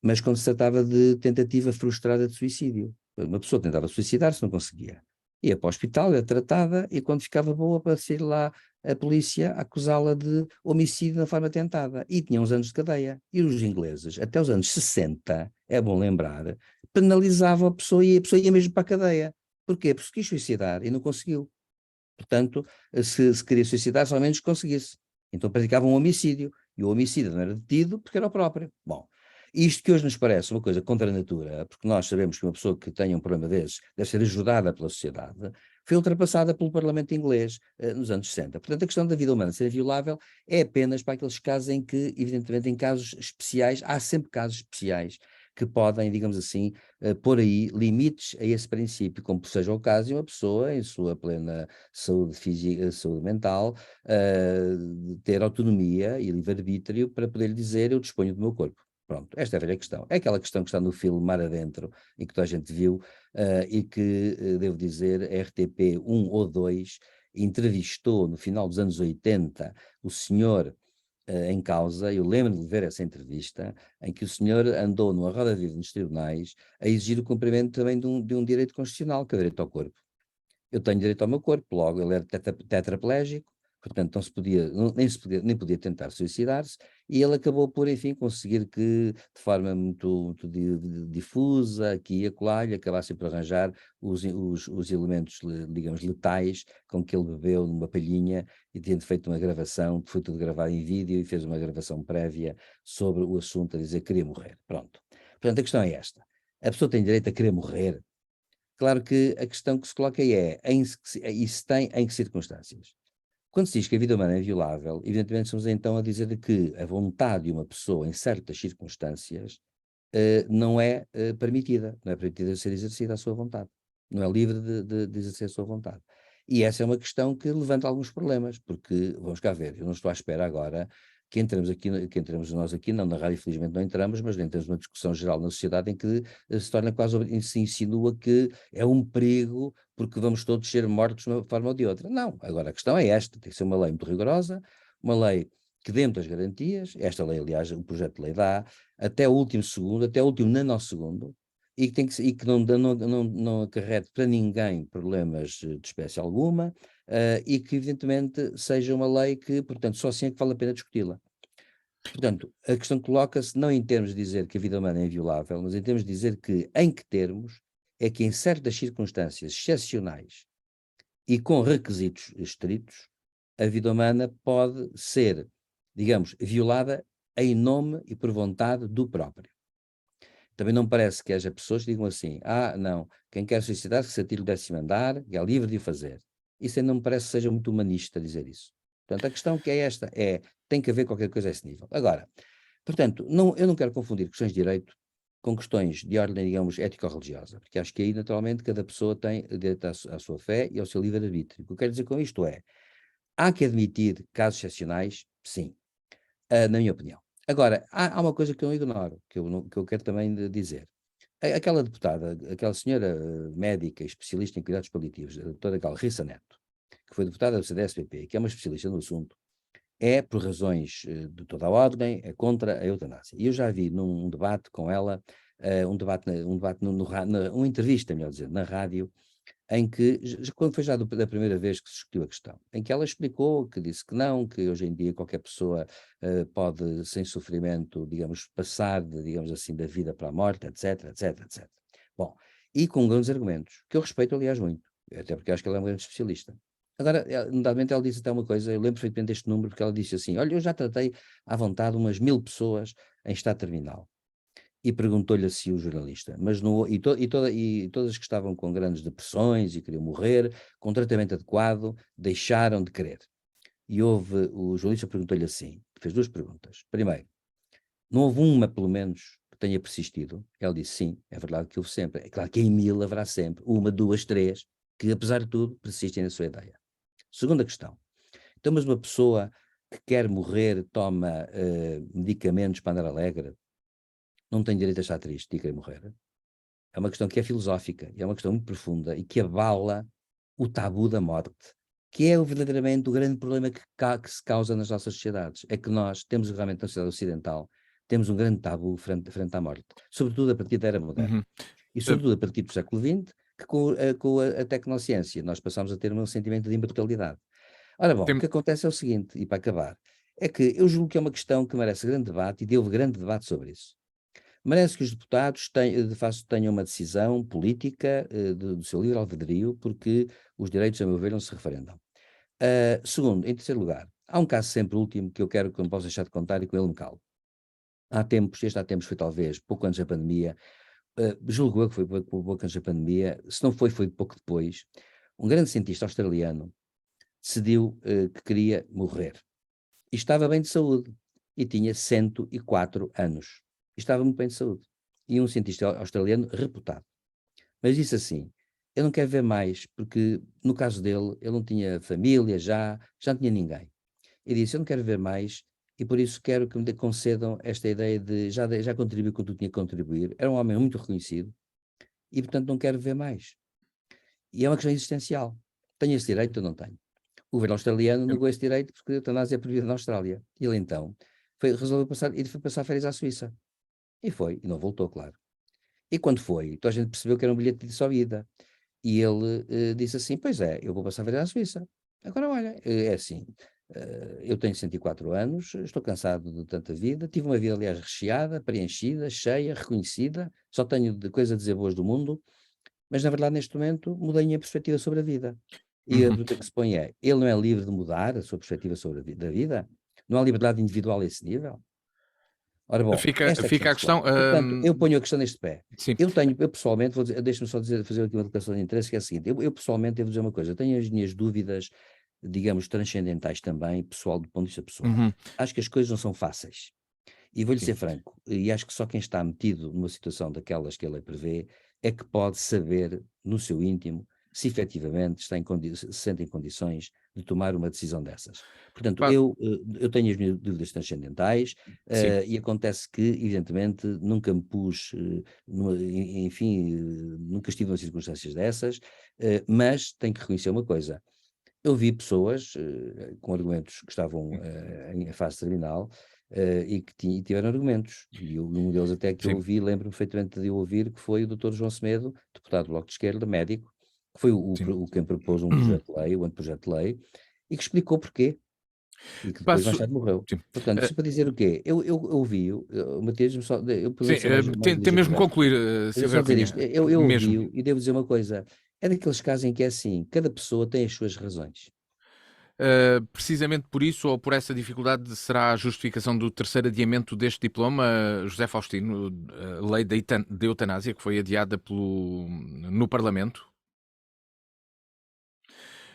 mas quando se tratava de tentativa frustrada de suicídio. Uma pessoa tentava suicidar-se, não conseguia. Ia para o hospital, era tratada, e quando ficava boa, aparecia lá a polícia a acusá-la de homicídio na forma tentada. E tinha uns anos de cadeia. E os ingleses, até os anos 60, é bom lembrar, penalizavam a pessoa e a pessoa ia mesmo para a cadeia. Porquê? Porque se quis suicidar e não conseguiu. Portanto, se queria suicidar, só ao menos conseguisse. Então praticavam um homicídio. E o homicídio não era detido porque era o próprio. Bom, Isto que hoje nos parece uma coisa contra a natura, porque nós sabemos que uma pessoa que tenha um problema desses deve ser ajudada pela sociedade, foi ultrapassada pelo Parlamento inglês nos anos 60. Portanto, a questão da vida humana ser inviolável é apenas para aqueles casos em que, evidentemente, em casos especiais, há sempre casos especiais que podem, digamos assim, pôr aí limites a esse princípio, como seja o caso de uma pessoa em sua plena saúde física, saúde mental, ter autonomia e livre-arbítrio para poder dizer eu disponho do meu corpo. Pronto, esta é a velha questão. É aquela questão que está no filme Mar Adentro, e que toda a gente viu, e que, devo dizer, a RTP 1 ou 2 entrevistou no final dos anos 80 o senhor em causa. Eu lembro de ver essa entrevista, em que o senhor andou numa roda viva nos tribunais a exigir o cumprimento também de um direito constitucional, que é o direito ao corpo. Eu tenho direito ao meu corpo, logo ele era tetraplégico, portanto não se podia, nem podia tentar suicidar-se, e ele acabou por, enfim, conseguir que, de forma muito difusa, aqui e acolá, lhe acabassem por arranjar os elementos, digamos, letais, com que ele bebeu numa palhinha, e tendo feito uma gravação, foi tudo gravado em vídeo, e fez uma gravação prévia sobre o assunto, a dizer que queria morrer. Pronto. Portanto, a questão é esta. A pessoa tem direito a querer morrer? Claro que a questão que se coloca aí é, em que circunstâncias? Quando se diz que a vida humana é inviolável, evidentemente estamos então a dizer que a vontade de uma pessoa em certas circunstâncias não é permitida, não é permitida ser exercida a sua vontade, não é livre de exercer a sua vontade. E essa é uma questão que levanta alguns problemas, porque, vamos cá ver, eu não estou à espera agora que entremos nós aqui, não na rádio, infelizmente não entramos, mas entramos numa discussão geral na sociedade em que se torna quase, se insinua que é um perigo porque vamos todos ser mortos de uma forma ou de outra. Não, agora a questão é esta, tem que ser uma lei muito rigorosa, uma lei que dentro das garantias, esta lei, aliás, o projeto de lei dá, até o último segundo, até o último nanosegundo, e que, e que não acarrete para ninguém problemas de espécie alguma, e que evidentemente seja uma lei que, portanto, só assim é que vale a pena discuti-la. Portanto, a questão coloca-se não em termos de dizer que a vida humana é inviolável, mas em termos de dizer que, em que termos, é que em certas circunstâncias excepcionais e com requisitos estritos, a vida humana pode ser, digamos, violada em nome e por vontade do próprio. Também não parece que haja pessoas que digam assim, não, quem quer suicidar-se que se atire do 10º andar e é livre de o fazer. Isso aí não me parece que seja muito humanista dizer isso. Portanto, a questão que é esta, tem que haver qualquer coisa a esse nível. Agora, portanto, eu não quero confundir questões de direito com questões de ordem, digamos, ético-religiosa, porque acho que aí, naturalmente, cada pessoa tem direito à sua fé e ao seu livre-arbítrio. O que eu quero dizer com isto é, há que admitir casos excepcionais, sim, na minha opinião. Agora, há uma coisa que eu não ignoro, que eu quero também dizer. Aquela deputada, aquela senhora médica especialista em cuidados paliativos, a doutora Galriça Neto, que foi deputada do CDS-PP, que é uma especialista no assunto, é, por razões de toda a ordem, é contra a eutanásia. E eu já vi num debate com ela, uma entrevista, melhor dizer, na rádio, em que, quando foi já da primeira vez que se discutiu a questão, em que ela explicou, que disse que não, que hoje em dia qualquer pessoa pode, sem sofrimento, digamos, passar, digamos assim, da vida para a morte, etc, etc, etc. Bom, e com grandes argumentos, que eu respeito, aliás, muito, até porque acho que ela é uma grande especialista. Agora, notadamente, ela disse até uma coisa, eu lembro perfeitamente deste número, porque ela disse assim, olha, eu já tratei à vontade umas 1000 pessoas em estado terminal. E perguntou-lhe assim o jornalista, mas e todas as que estavam com grandes depressões e queriam morrer, com tratamento adequado, deixaram de querer. E o jornalista perguntou-lhe assim, fez duas perguntas. Primeiro, não houve uma, pelo menos, que tenha persistido? Ela disse, sim, é verdade que houve sempre. É claro que em 1000 haverá sempre, uma, duas, três, que apesar de tudo persistem na sua ideia. Segunda questão, então mas uma pessoa que quer morrer toma medicamentos para andar alegre, não tem direito a estar triste e querer morrer? É uma questão que é filosófica, e é uma questão muito profunda e que abala o tabu da morte, que é verdadeiramente o grande problema que se causa nas nossas sociedades. É que nós temos realmente na sociedade ocidental, temos um grande tabu frente à morte, sobretudo a partir da era moderna. Uhum. E sobretudo a partir do século XX, que com a tecnociência nós passamos a ter um sentimento de imortalidade. Ora bom, o que acontece é o seguinte, e para acabar, é que eu julgo que é uma questão que merece grande debate, e houve grande debate sobre isso. Merece que os deputados tenham uma decisão política do seu livre albedrío, porque os direitos, a meu ver, não se referendam. Segundo, em terceiro lugar, há um caso sempre último que eu quero que não posso deixar de contar e com ele me calo. há tempos foi talvez pouco antes da pandemia, julgo eu que foi pouco antes da pandemia, se não foi, foi pouco depois, um grande cientista australiano decidiu que queria morrer. E estava bem de saúde. E tinha 104 anos. E estava muito bem de saúde. E um cientista australiano reputado. Mas disse assim: eu não quero ver mais, porque no caso dele, ele não tinha família já não tinha ninguém. E disse: eu não quero ver mais, e por isso quero que me concedam esta ideia de já contribuir quanto eu tinha que contribuir. Era um homem muito reconhecido, e portanto não quero ver mais. E é uma questão existencial. Tenho esse direito ou não tenho? O governo australiano negou esse direito porque a eutanásia é proibida na Austrália. E ele então resolveu passar, e foi passar férias à Suíça. E foi, e não voltou, claro. E quando foi, toda a gente percebeu que era um bilhete de só ida. E ele disse assim: pois é, eu vou passar férias à Suíça. Agora, olha, é assim, eu tenho 104 anos, estou cansado de tanta vida, tive uma vida, aliás, recheada, preenchida, cheia, reconhecida, só tenho de coisas a dizer boas do mundo, mas na verdade, neste momento, mudei a minha perspectiva sobre a vida. E a Uhum. pergunta que se põe é: ele não é livre de mudar a sua perspectiva sobre da vida? Não há liberdade individual a esse nível? Ora bom, esta é a questão Fica a pessoal. questão. E, portanto, eu ponho a questão neste pé. Sim, Eu pessoalmente, deixa-me só fazer aqui uma declaração de interesse, que é a seguinte: eu pessoalmente devo dizer uma coisa, eu tenho as minhas dúvidas, digamos, transcendentais também, pessoal, do ponto de vista pessoal. uhum, Acho que as coisas não são fáceis. E vou-lhe sim. ser franco, e acho que só quem está metido numa situação daquelas que a lei prevê é que pode saber, no seu íntimo, se efetivamente se sente em condições de tomar uma decisão dessas. Portanto, Claro, eu tenho as minhas dúvidas transcendentais, sim. e acontece que, evidentemente, nunca me pus, enfim, nunca estive em circunstâncias dessas, mas tenho que reconhecer uma coisa. Eu vi pessoas com argumentos que estavam em fase terminal e que tiveram argumentos. E um deles até que eu Sim, ouvi, lembro-me perfeitamente de eu ouvir, que foi o Dr. João Semedo, deputado do Bloco de Esquerda, médico, que foi sim. quem propôs um projeto de lei, o anteprojeto de lei, e que explicou porquê, e que depois mais Passo. tarde morreu. Sim. Portanto, Eh, isso para dizer o quê? Eu ouvi-o, Matias, eu sim, prometo ser mais tem ligeiro mesmo com que esta. concluir, Mas é Silvia só dizer isto, Cunha. eu Mesmo. ouvi-o e devo dizer uma coisa, é daqueles casos em que é assim, cada pessoa tem as suas razões. Precisamente por isso ou por essa dificuldade será a justificação do terceiro adiamento deste diploma, José Faustino, a lei da eutanásia que foi adiada no Parlamento.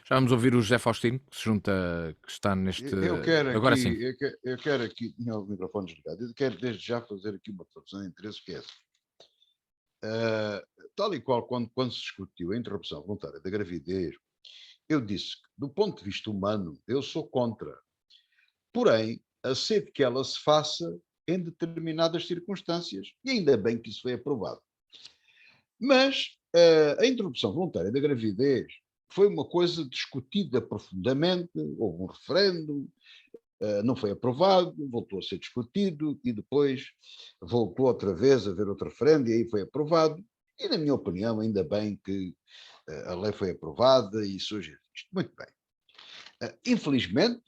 Já vamos ouvir o José Faustino, que se junta, que está neste. Eu quero Agora sim. aqui, eu quero aqui, tinha o microfone desligado, eu quero desde já fazer aqui uma declaração de interesse que é essa. Tal e qual quando se discutiu a interrupção voluntária da gravidez, eu disse que, do ponto de vista humano, eu sou contra. Porém, aceito que ela se faça em determinadas circunstâncias, e ainda bem que isso foi aprovado. Mas a interrupção voluntária da gravidez foi uma coisa discutida profundamente, houve um referendo, não foi aprovado, voltou a ser discutido e depois voltou outra vez a haver outro referendo e aí foi aprovado. E, na minha opinião, ainda bem que a lei foi aprovada e surge isto. Muito bem. Infelizmente,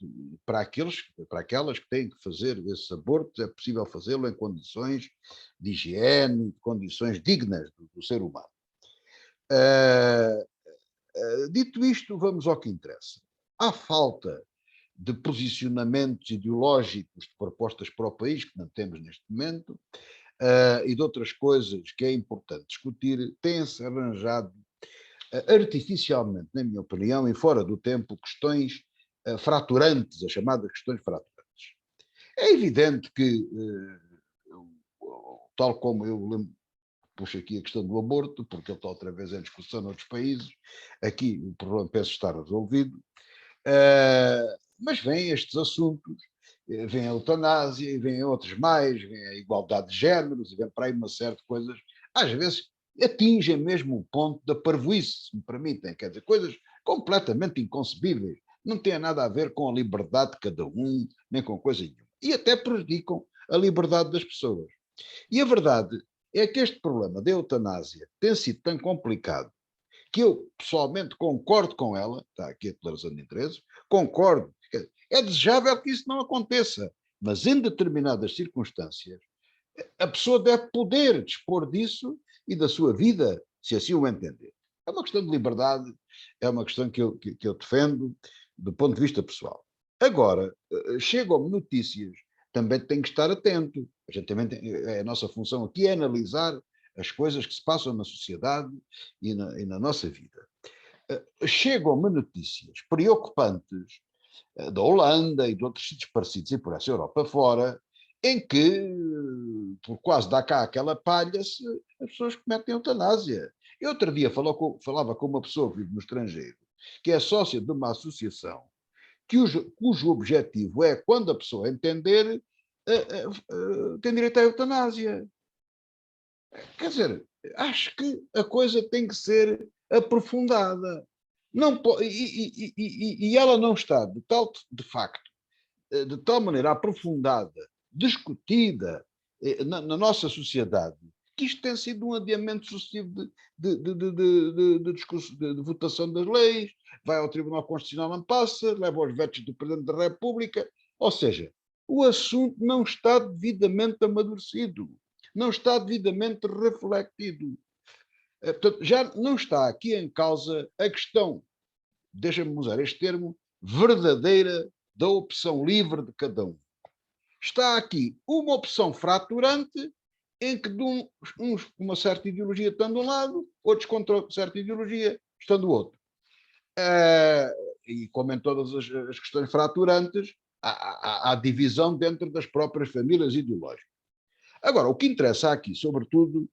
para aquelas que têm que fazer esses abortos, é possível fazê-lo em condições de higiene, condições dignas do ser humano. Dito isto, vamos ao que interessa. Há falta de posicionamentos ideológicos de propostas para o país, que não temos neste momento, e de outras coisas que é importante discutir, tem-se arranjado artificialmente, na minha opinião, e fora do tempo, questões fraturantes, as chamadas questões fraturantes. É evidente que, tal como eu puxo aqui a questão do aborto, porque ele está outra vez em discussão noutros países, aqui o problema parece estar resolvido, mas vêm estes assuntos, vem a eutanásia, e vêm outros mais, vem a igualdade de géneros, e vem para aí uma série de coisas, às vezes atingem mesmo o ponto da parvoíce, se me permitem, quer dizer, coisas completamente inconcebíveis, não têm nada a ver com a liberdade de cada um, nem com coisa nenhuma, e até prejudicam a liberdade das pessoas. E a verdade é que este problema da eutanásia tem sido tão complicado que eu pessoalmente concordo com ela, está aqui a declaração de interesse, concordo, é desejável que isso não aconteça, mas em determinadas circunstâncias a pessoa deve poder dispor disso e da sua vida, se assim o entender. É uma questão de liberdade, é uma questão que eu defendo do ponto de vista pessoal. Agora, chegam-me notícias também tem que estar atento. A gente também a nossa função aqui é analisar as coisas que se passam na sociedade e na nossa vida. Chegam-me notícias preocupantes da Holanda e de outros sítios parecidos e por essa Europa fora, em que, por quase dar cá aquela palha, as pessoas cometem eutanásia. Eu outro dia falava com uma pessoa que vive no estrangeiro, que é sócia de uma associação, cujo objetivo é, quando a pessoa entender, tem direito à eutanásia. Quer dizer, acho que a coisa tem que ser aprofundada. Não, e ela não está, de facto, de tal maneira aprofundada, discutida na nossa sociedade, que isto tem sido um adiamento sucessivo de discurso, de votação das leis, vai ao Tribunal Constitucional, não passa, leva aos vetos do Presidente da República, ou seja, o assunto não está devidamente amadurecido, não está devidamente refletido. Portanto, já não está aqui em causa a questão, deixa-me usar este termo, verdadeira da opção livre de cada um. Está aqui uma opção fraturante em que uns com uma certa ideologia estão de um lado, outros contra certa ideologia estão do outro. E como em todas as questões fraturantes, há divisão dentro das próprias famílias ideológicas. Agora, o que interessa aqui, sobretudo,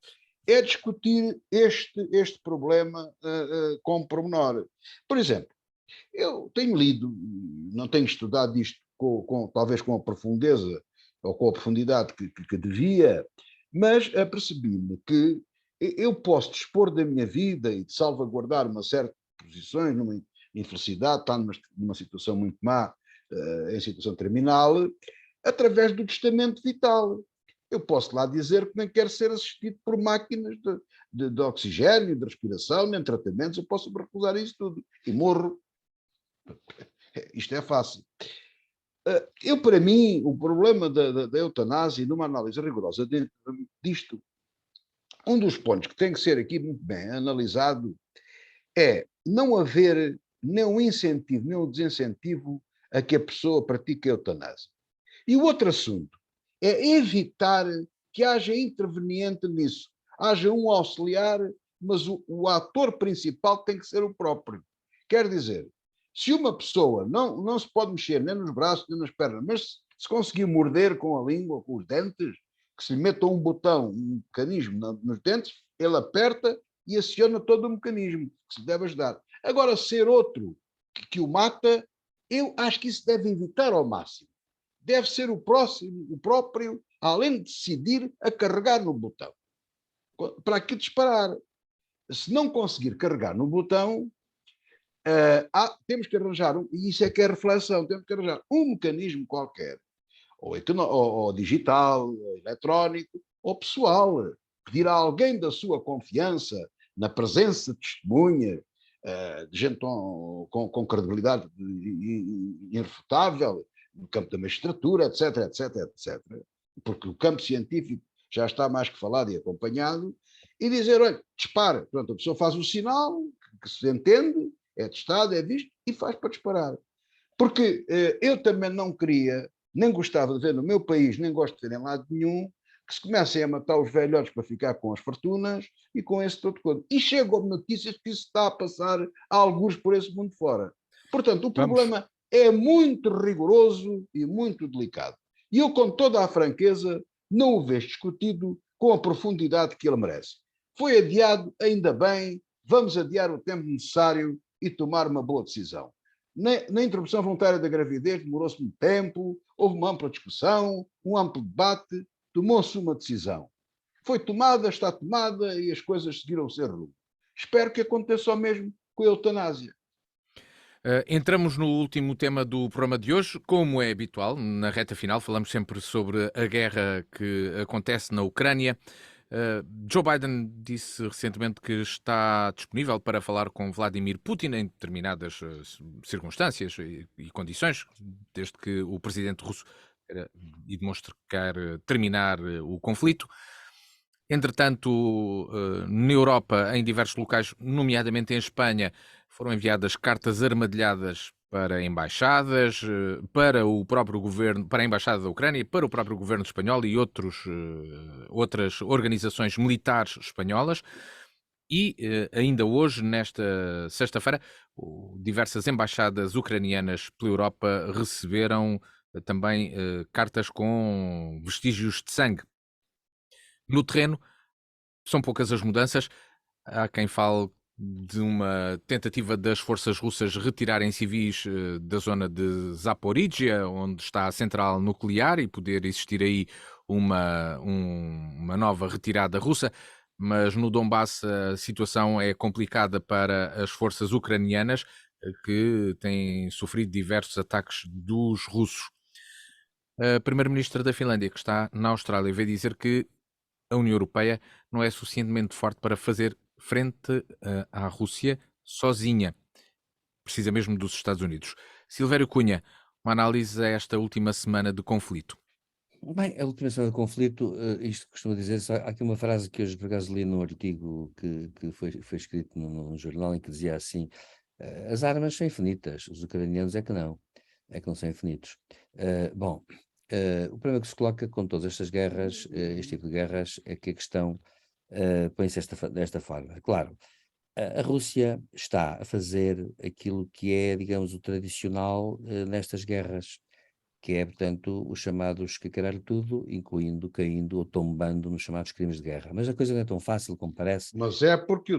é discutir este problema com pormenor. Por exemplo, eu tenho lido, não tenho estudado isto talvez com a profundeza ou com a profundidade que devia, mas apercebi-me que eu posso dispor da minha vida e de salvaguardar uma série de posições, numa infelicidade, está numa situação muito má, em situação terminal, através do testamento vital. Eu posso lá dizer que nem quero ser assistido por máquinas de oxigênio, de respiração, nem tratamentos, eu posso recusar isso tudo e morro. Isto é fácil. Para mim, o problema da eutanásia, numa análise rigorosa disto, um dos pontos que tem que ser aqui muito bem analisado é não haver nem um incentivo, nem um desincentivo a que a pessoa pratique a eutanásia. E o outro assunto é evitar que haja interveniente nisso. Haja um auxiliar, mas o ator principal tem que ser o próprio. Quer dizer, se uma pessoa não se pode mexer nem nos braços nem nas pernas, mas se conseguir morder com a língua, com os dentes, que se lhe meta um botão, um mecanismo nos dentes, ele aperta e aciona todo o mecanismo que se deve ajudar. Agora, ser outro que o mata, eu acho que isso deve evitar ao máximo. Deve ser o próprio, além de decidir, a carregar no botão. Para aqui disparar. Se não conseguir carregar no botão, temos que arranjar, e isso é que é reflexão, temos que arranjar um mecanismo qualquer, ou digital, ou eletrónico, ou pessoal, pedir a alguém da sua confiança, na presença de testemunha, de gente com credibilidade irrefutável, no campo da magistratura, etc, etc, etc, porque o campo científico já está mais que falado e acompanhado, e dizer, olha, dispara, pronto, a pessoa faz o sinal, que se entende, é testado, é visto, e faz para disparar. Porque eu também não queria, nem gostava de ver no meu país, nem gosto de ver em lado nenhum, que se comecem a matar os velhotes para ficar com as fortunas e com esse todo coisa. E chegam notícias que isso está a passar a alguns por esse mundo fora. Portanto, o problema é muito rigoroso e muito delicado. E eu, com toda a franqueza, não o vejo discutido com a profundidade que ele merece. Foi adiado, ainda bem, vamos adiar o tempo necessário e tomar uma boa decisão. Na interrupção voluntária da gravidez demorou-se muito tempo, houve uma ampla discussão, um amplo debate, tomou-se uma decisão. Foi tomada, está tomada e as coisas seguiram o seu rumo. Espero que aconteça o mesmo com a eutanásia. Entramos no último tema do programa de hoje. Como é habitual, na reta final falamos sempre sobre a guerra que acontece na Ucrânia. Joe Biden disse recentemente que está disponível para falar com Vladimir Putin em determinadas circunstâncias e condições, desde que o presidente russo e demonstre que quer terminar o conflito. Entretanto, na Europa, em diversos locais, nomeadamente em Espanha, foram enviadas cartas armadilhadas para embaixadas, para o próprio governo, para a Embaixada da Ucrânia, para o próprio governo espanhol e outras organizações militares espanholas. E ainda hoje, nesta sexta-feira, diversas embaixadas ucranianas pela Europa receberam também cartas com vestígios de sangue. No terreno, são poucas as mudanças. Há quem fale de uma tentativa das forças russas retirarem civis da zona de Zaporizhia, onde está a central nuclear, e poder existir aí uma nova retirada russa. Mas no Donbass a situação é complicada para as forças ucranianas, que têm sofrido diversos ataques dos russos. A primeira-ministra da Finlândia, que está na Austrália, veio dizer que a União Europeia não é suficientemente forte para fazer frente à Rússia sozinha. Precisa mesmo dos Estados Unidos. Silvério Cunha, uma análise a esta última semana de conflito. Bem, a última semana de conflito, isto costuma dizer, há aqui uma frase que hoje por acaso li num artigo que foi escrito num jornal em que dizia assim, as armas são infinitas, os ucranianos é que não são infinitos. Bom, o problema que se coloca com todas estas guerras, este tipo de guerras, é que a questão põe-se desta forma. Claro, a Rússia está a fazer aquilo que é, digamos, o tradicional nestas guerras, que é, portanto, os chamados cacarar tudo, incluindo, caindo ou tombando nos chamados crimes de guerra. Mas a coisa não é tão fácil como parece. Mas é porque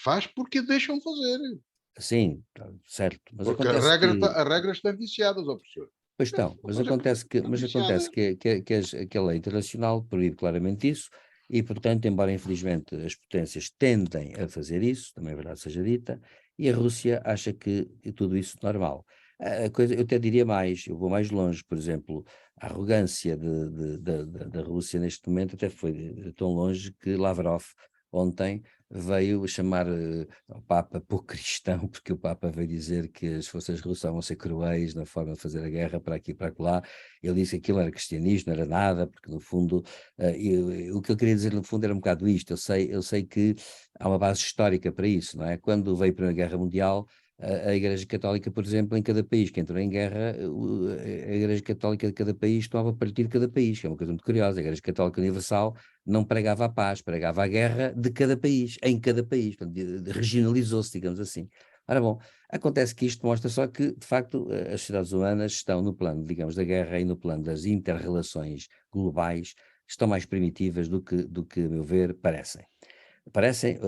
faz porque deixam fazer. Sim, tá, certo, mas Porque acontece que, as regras estão viciadas, ó professor. pois estão, mas Mas acontece que, estão mas acontece viciadas. que a lei internacional proíbe claramente isso, e, portanto, embora infelizmente as potências tendem a fazer isso, também é verdade seja dita, e a Rússia acha que tudo isso é normal. A coisa, eu até diria mais, eu vou mais longe, por exemplo, a arrogância da Rússia neste momento até foi tão longe que Lavrov ontem veio chamar ao Papa pouco cristão, porque o Papa veio dizer que as forças russas vão ser cruéis na forma de fazer a guerra para aqui e para lá. Ele disse que aquilo era cristianismo, não era nada, porque no fundo, o que ele queria dizer no fundo era um bocado isto. Eu sei que há uma base histórica para isso, não é? Quando veio a Primeira Guerra Mundial, a Igreja Católica, por exemplo, em cada país que entrou em guerra, a Igreja Católica de cada país tomava partido de cada país, que é uma coisa muito curiosa. A Igreja Católica Universal não pregava a paz, pregava a guerra de cada país, em cada país, portanto, regionalizou-se, digamos assim. Ora bom, acontece que isto mostra só que, de facto, as sociedades humanas estão no plano, digamos, da guerra e no plano das inter-relações globais, estão mais primitivas do que, a meu ver, parecem. Parecem,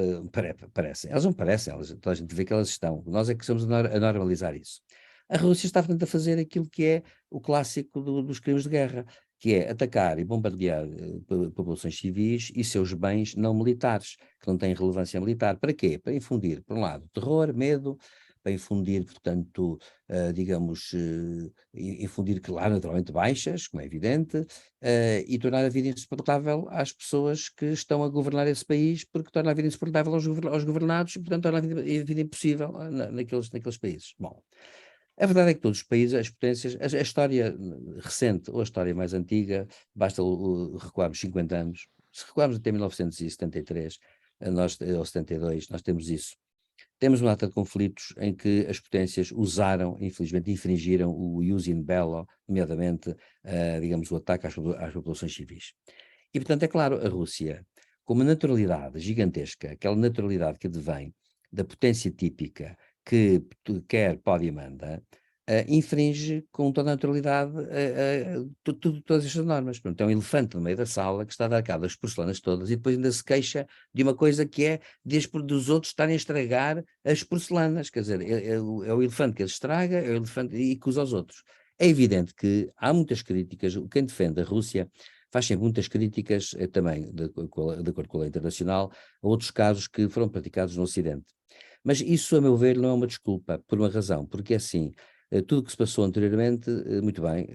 elas não parecem, toda a gente vê que elas estão, nós é que estamos a normalizar isso. A Rússia está, portanto, a fazer aquilo que é o clássico dos crimes de guerra, que é atacar e bombardear populações civis e seus bens não militares, que não têm relevância militar. Para quê? Para infundir, por um lado, terror, medo, para infundir, portanto, digamos, infundir, claro, naturalmente baixas, como é evidente, e tornar a vida insuportável às pessoas que estão a governar esse país, porque torna a vida insuportável aos governados e, portanto, torna a vida impossível naqueles países. Bom, a verdade é que todos os países, as potências, a história recente ou a história mais antiga, basta recuarmos 50 anos, se recuarmos até 1973, ou 72, nós temos isso. Temos uma data de conflitos em que as potências usaram, infelizmente, infringiram o ius in bello, nomeadamente, digamos, o ataque às populações civis. E, portanto, é claro, a Rússia, com uma naturalidade gigantesca, aquela naturalidade que advém da potência típica que quer, pode e manda, infringe com toda a naturalidade todas estas normas. Portanto, é um elefante no meio da sala que está a dar cabo das porcelanas todas e depois ainda se queixa de uma coisa que é dos outros estarem a estragar as porcelanas. Quer dizer, é o elefante que as estraga, é o elefante e acusa os outros. É evidente que há muitas críticas, quem defende a Rússia faz sempre muitas críticas também, de acordo com a lei internacional, a outros casos que foram praticados no Ocidente. Mas isso, a meu ver, não é uma desculpa, por uma razão, porque assim, tudo o que se passou anteriormente, muito bem,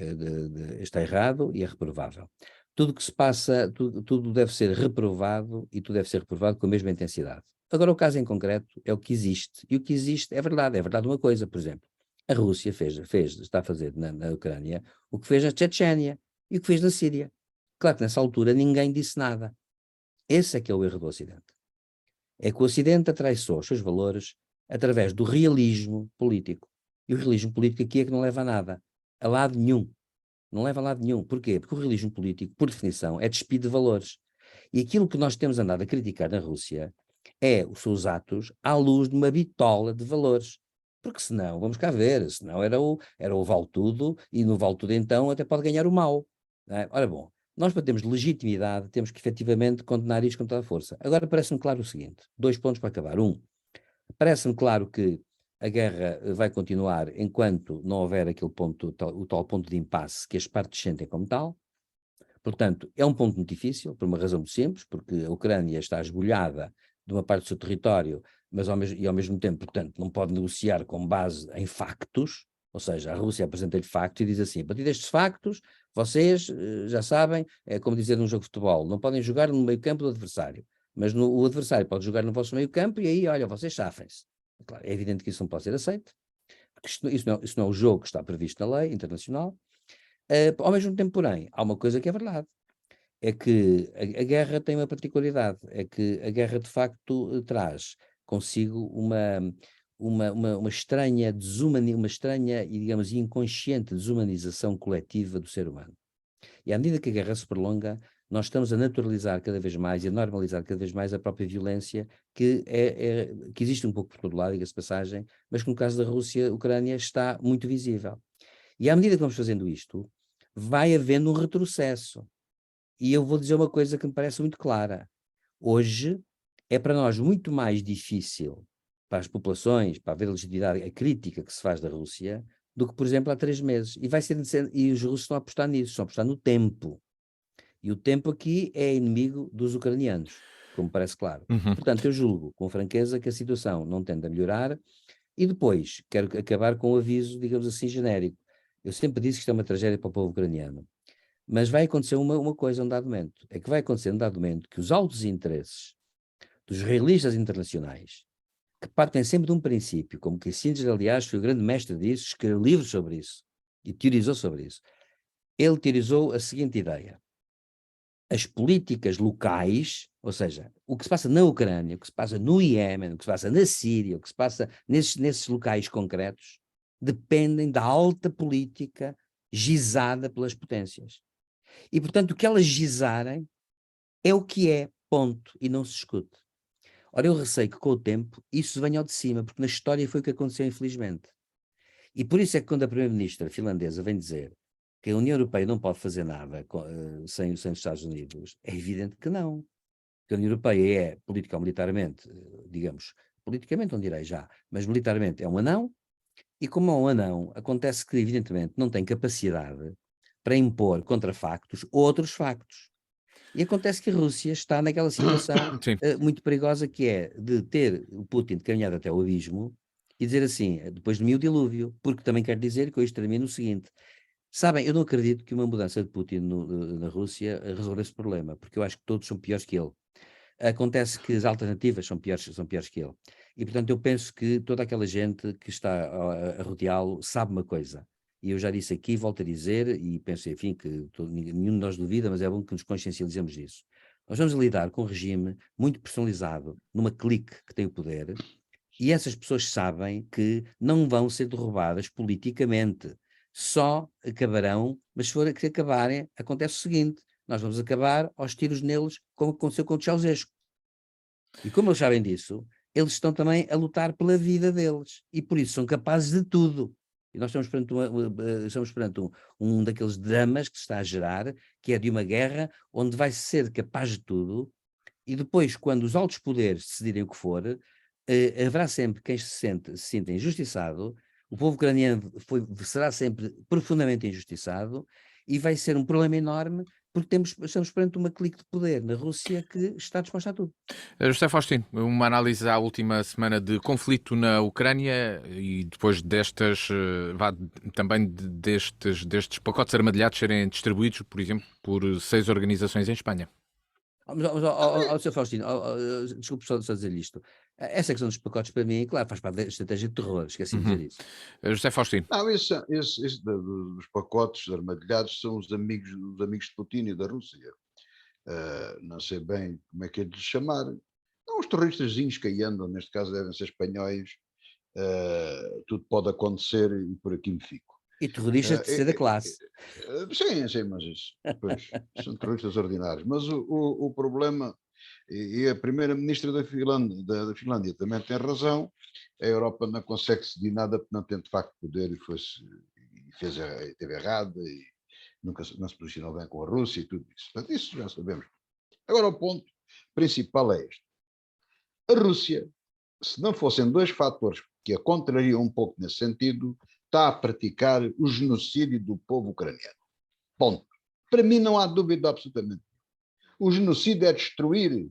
está errado e é reprovável. Tudo o que se passa, tudo deve ser reprovado e tudo deve ser reprovado com a mesma intensidade. Agora, o caso em concreto é o que existe. E o que existe é verdade. É verdade uma coisa, por exemplo. A Rússia está a fazer na Ucrânia o que fez na Chechênia e o que fez na Síria. Claro que nessa altura ninguém disse nada. Esse é que é o erro do Ocidente. É que o Ocidente atraiçoou os seus valores através do realismo político. E o realismo político aqui é que não leva a nada, a lado nenhum. Não leva a lado nenhum. Porquê? Porque o realismo político, por definição, é despido de valores. E aquilo que nós temos andado a criticar na Rússia é os seus atos à luz de uma bitola de valores. Porque senão, vamos cá ver, senão era o vale tudo, e no vale tudo então até pode ganhar o mal. Não é? Ora bom, nós para termos legitimidade temos que efetivamente condenar isto com toda a força. Agora parece-me claro o seguinte, 2 pontos para acabar. Parece-me claro que a guerra vai continuar enquanto não houver aquele ponto, o tal ponto de impasse que as partes sentem como tal. Portanto, é um ponto muito difícil, por uma razão muito simples, porque a Ucrânia está esbulhada de uma parte do seu território, mas ao mesmo tempo, portanto, não pode negociar com base em factos, ou seja, a Rússia apresenta-lhe factos e diz assim, a partir destes factos, vocês já sabem, é como dizer num jogo de futebol, não podem jogar no meio campo do adversário, mas o adversário pode jogar no vosso meio campo e aí, olha, vocês chafem-se. Claro, é evidente que isso não pode ser aceito, porque isso não é o jogo que está previsto na lei internacional. Ao mesmo tempo, porém, há uma coisa que é verdade, é que a guerra tem uma particularidade, é que a guerra de facto traz consigo uma estranha uma estranha e, digamos, inconsciente desumanização coletiva do ser humano. E à medida que a guerra se prolonga, nós estamos a naturalizar cada vez mais e a normalizar cada vez mais a própria violência que existe um pouco por todo lado, diga-se de passagem, mas que no caso da Rússia, Ucrânia, está muito visível. E à medida que vamos fazendo isto, vai havendo um retrocesso. E eu vou dizer uma coisa que me parece muito clara. Hoje é para nós muito mais difícil, para as populações, para haver legitimidade, a crítica que se faz da Rússia, do que, por exemplo, há 3 meses. E os russos estão a apostar nisso, estão a apostar no tempo. E o tempo aqui é inimigo dos ucranianos, como parece claro. Uhum. Portanto, eu julgo com franqueza que a situação não tende a melhorar. E depois, quero acabar com um aviso, digamos assim, genérico. Eu sempre disse que isto é uma tragédia para o povo ucraniano. Mas vai acontecer uma coisa a um dado momento. É que vai acontecer a um dado momento que os altos interesses dos realistas internacionais, que partem sempre de um princípio, como Kissinger, aliás, foi o grande mestre disso, escreveu livros sobre isso e teorizou sobre isso. Ele teorizou a seguinte ideia. As políticas locais, ou seja, o que se passa na Ucrânia, o que se passa no Iémen, o que se passa na Síria, o que se passa nesses locais concretos, dependem da alta política gizada pelas potências. E, portanto, o que elas gizarem é o que é, ponto, e não se discute. Ora, eu receio que com o tempo isso venha ao de cima, porque na história foi o que aconteceu, infelizmente. E por isso é que quando a primeira-ministra finlandesa vem dizer que a União Europeia não pode fazer nada sem os Estados Unidos, é evidente que não. Que a União Europeia é, político-militarmente, digamos, politicamente não direi já, mas militarmente é um anão, e como é um anão, acontece que, evidentemente, não tem capacidade para impor contra factos outros factos. E acontece que a Rússia está naquela situação Sim. muito perigosa que é de ter o Putin caminhado até o abismo e dizer assim, depois de mim o dilúvio, porque também quer dizer que hoje termina o seguinte, sabem, eu não acredito que uma mudança de Putin na Rússia resolvesse o problema, porque eu acho que todos são piores que ele. Acontece que as alternativas são piores que ele. E, portanto, eu penso que toda aquela gente que está a rodeá-lo sabe uma coisa. E eu já disse aqui, volto a dizer, e penso, enfim, que nenhum de nós duvida, mas é bom que nos consciencializemos disso. Nós vamos lidar com um regime muito personalizado, numa clique que tem o poder, e essas pessoas sabem que não vão ser derrubadas politicamente. Só acabarão, mas se for que acabarem, acontece o seguinte, nós vamos acabar aos tiros neles, como aconteceu com o Ceausescu. E como eles sabem disso, eles estão também a lutar pela vida deles. E por isso são capazes de tudo. E nós estamos perante um daqueles dramas que se está a gerar, que é de uma guerra onde vai ser capaz de tudo, e depois, quando os altos poderes decidirem o que for, haverá sempre quem se sinta injustiçado, o povo ucraniano será sempre profundamente injustiçado, e vai ser um problema enorme, porque estamos perante uma clique de poder na Rússia que está disposta a tudo. José Faustino, uma análise à última semana de conflito na Ucrânia e depois também destes pacotes armadilhados serem distribuídos, por exemplo, por 6 organizações em Espanha. Mas, Sr. Faustino, desculpe só dizer isto. Essa questão dos pacotes, para mim, claro, faz parte da estratégia de terror, esqueci de dizer isso. José Faustino. Não, isso dos pacotes armadilhados são os amigos de Putin e da Rússia. Não sei bem como é que é de lhes chamar. Não, os terroristazinhos que aí andam, neste caso devem ser espanhóis, tudo pode acontecer e por aqui me fico. E terroristas de terceira classe. Sim, mas isso, pois, são terroristas ordinários. Mas o problema, e a primeira-ministra da Finlândia também tem razão, a Europa não consegue decidir nada porque não tem de facto poder esteve errada e nunca não se posicionou bem com a Rússia e tudo isso. Portanto, isso já sabemos. Agora o ponto principal é este. A Rússia, se não fossem dois fatores que a contrariam um pouco nesse sentido, está a praticar o genocídio do povo ucraniano. Ponto. Para mim não há dúvida absolutamente. O genocídio é destruir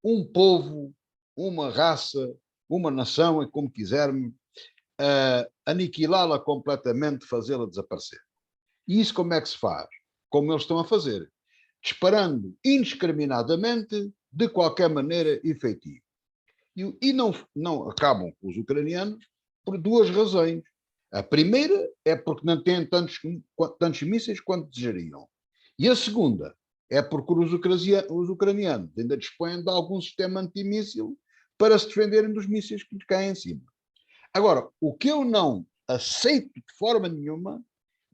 um povo, uma raça, uma nação, e como quisermos, aniquilá-la completamente, fazê-la desaparecer. E isso como é que se faz? Como eles estão a fazer. Disparando indiscriminadamente, de qualquer maneira efetiva. E não acabam com os ucranianos por duas razões. A primeira é porque não têm tantos mísseis quanto desejariam. E a segunda é porque os ucranianos ainda dispõem de algum sistema antimíssil para se defenderem dos mísseis que lhes caem em cima. Agora, o que eu não aceito de forma nenhuma,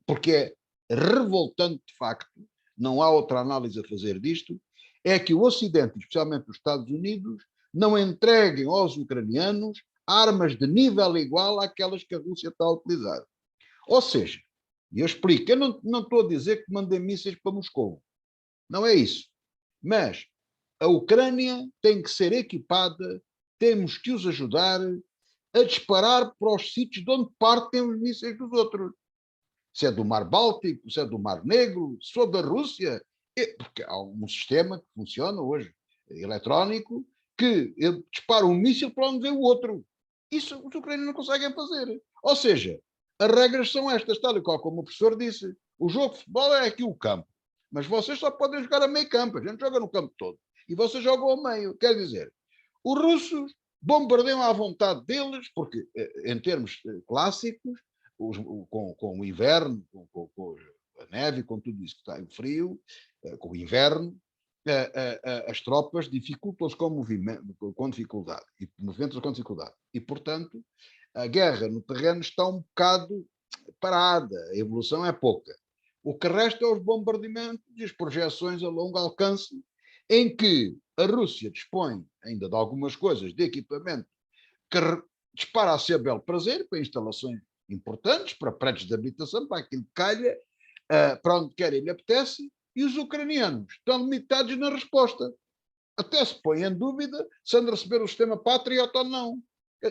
porque é revoltante de facto, não há outra análise a fazer disto, é que o Ocidente, especialmente os Estados Unidos, não entreguem aos ucranianos armas de nível igual àquelas que a Rússia está a utilizar. Ou seja, eu explico, eu não estou a dizer que mandem mísseis para Moscou, não é isso, mas a Ucrânia tem que ser equipada, temos que os ajudar a disparar para os sítios de onde partem os mísseis dos outros. Se é do Mar Báltico, se é do Mar Negro, se for da Rússia, porque há um sistema que funciona hoje, eletrónico, que dispara um míssil para onde vê o outro. Isso os ucranianos não conseguem fazer. Ou seja, as regras são estas, tal e qual como o professor disse. O jogo de futebol é aqui o campo, mas vocês só podem jogar a meio campo, a gente joga no campo todo. E vocês jogam ao meio. Quer dizer, os russos bombardeiam à vontade deles, porque em termos clássicos, com o inverno, com a neve, com tudo isso que está em frio, com o inverno, as tropas dificultam-se com dificuldade, e movimentam-se com dificuldade. E, portanto, a guerra no terreno está um bocado parada, a evolução é pouca. O que resta é os bombardeamentos e as projeções a longo alcance, em que a Rússia dispõe ainda de algumas coisas, de equipamento, que dispara a seu belo prazer para instalações importantes, para prédios de habitação, para aquilo que calha, para onde quer e lhe apetece, e os ucranianos estão limitados na resposta. Até se põe em dúvida se andam a receber o sistema Patriot ou não.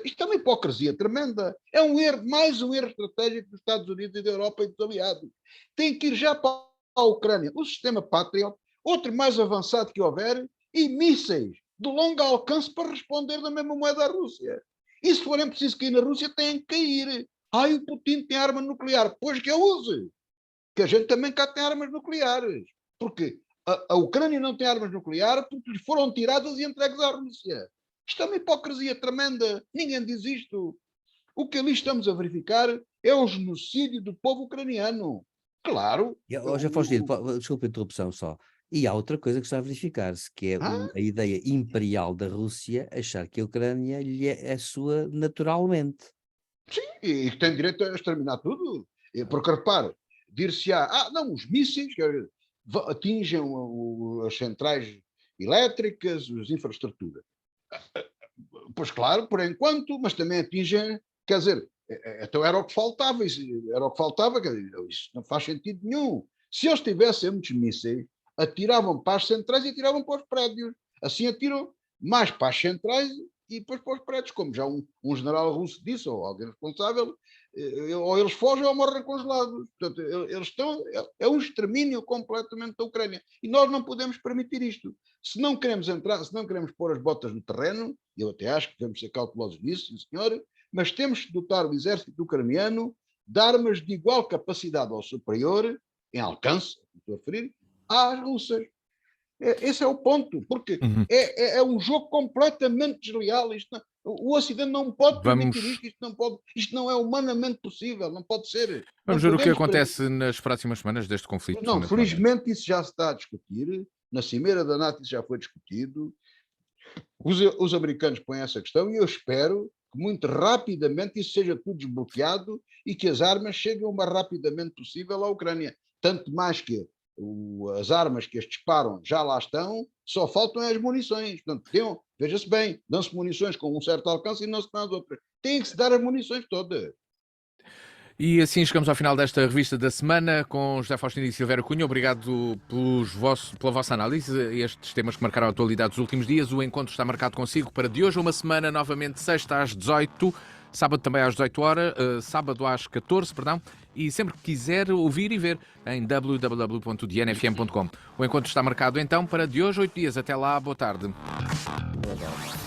Isto é uma hipocrisia tremenda. É um erro, mais um erro estratégico dos Estados Unidos e da Europa e dos aliados. Tem que ir já para a Ucrânia o sistema Patriot, outro mais avançado que houver, e mísseis de longo alcance para responder da mesma moeda à Rússia. E se forem preciso cair na Rússia, têm que cair. O Putin tem arma nuclear. Pois que eu use. Que a gente também cá tem armas nucleares. Porque a Ucrânia não tem armas nucleares porque lhe foram tiradas e entregues à Rússia. Isto é uma hipocrisia tremenda. Ninguém diz isto. O que ali estamos a verificar é o genocídio do povo ucraniano. Claro. Já Faustino, desculpa a interrupção só. E há outra coisa que está a verificar-se, que é a ideia imperial da Rússia achar que a Ucrânia lhe é sua naturalmente. Sim, e que tem direito a exterminar tudo. Porque, repare, dir-se-á, não, os mísseis atingem as centrais elétricas, as infraestruturas. Pois claro, por enquanto, mas também atingem, quer dizer, então era o que faltava, isso não faz sentido nenhum. Se eles tivessem muitos mísseis, atiravam para as centrais e atiravam para os prédios. Assim atiram mais para as centrais e depois para os prédios, como já um general russo disse, ou alguém responsável, ou eles fogem ou morrem congelados. Portanto, é um extermínio completamente da Ucrânia. E nós não podemos permitir isto. Se não queremos entrar, se não queremos pôr as botas no terreno, eu até acho que devemos ser cautelosos nisso, sim, senhor, mas temos que dotar o exército ucraniano de armas de igual capacidade ou superior, em alcance, estou a referir, às russas. Esse é o ponto, porque é um jogo completamente desleal. O Ocidente não pode permitir isto não é humanamente possível, não pode ser. Vamos ver o que acontece nas próximas semanas deste conflito. Não, felizmente isso já se está a discutir, na cimeira da NATO isso já foi discutido, os americanos põem essa questão e eu espero que muito rapidamente isso seja tudo desbloqueado e que as armas cheguem o mais rapidamente possível à Ucrânia. Tanto mais que as armas que estes disparam já lá estão, só faltam as munições. Portanto, veja-se bem, dão-se munições com um certo alcance e não se dão as outras. Tem que se dar as munições todas. E assim chegamos ao final desta revista da semana com José Faustino e Silvério Cunha. Obrigado pela vossa análise a estes temas que marcaram a atualidade dos últimos dias. O encontro está marcado consigo para de hoje a uma semana, novamente sexta às 18, sábado também às 18 horas, sábado às 14, perdão, e sempre que quiser ouvir e ver em www.dnfm.com. O encontro está marcado então para de hoje 8 dias. Até lá, boa tarde. Boa tarde.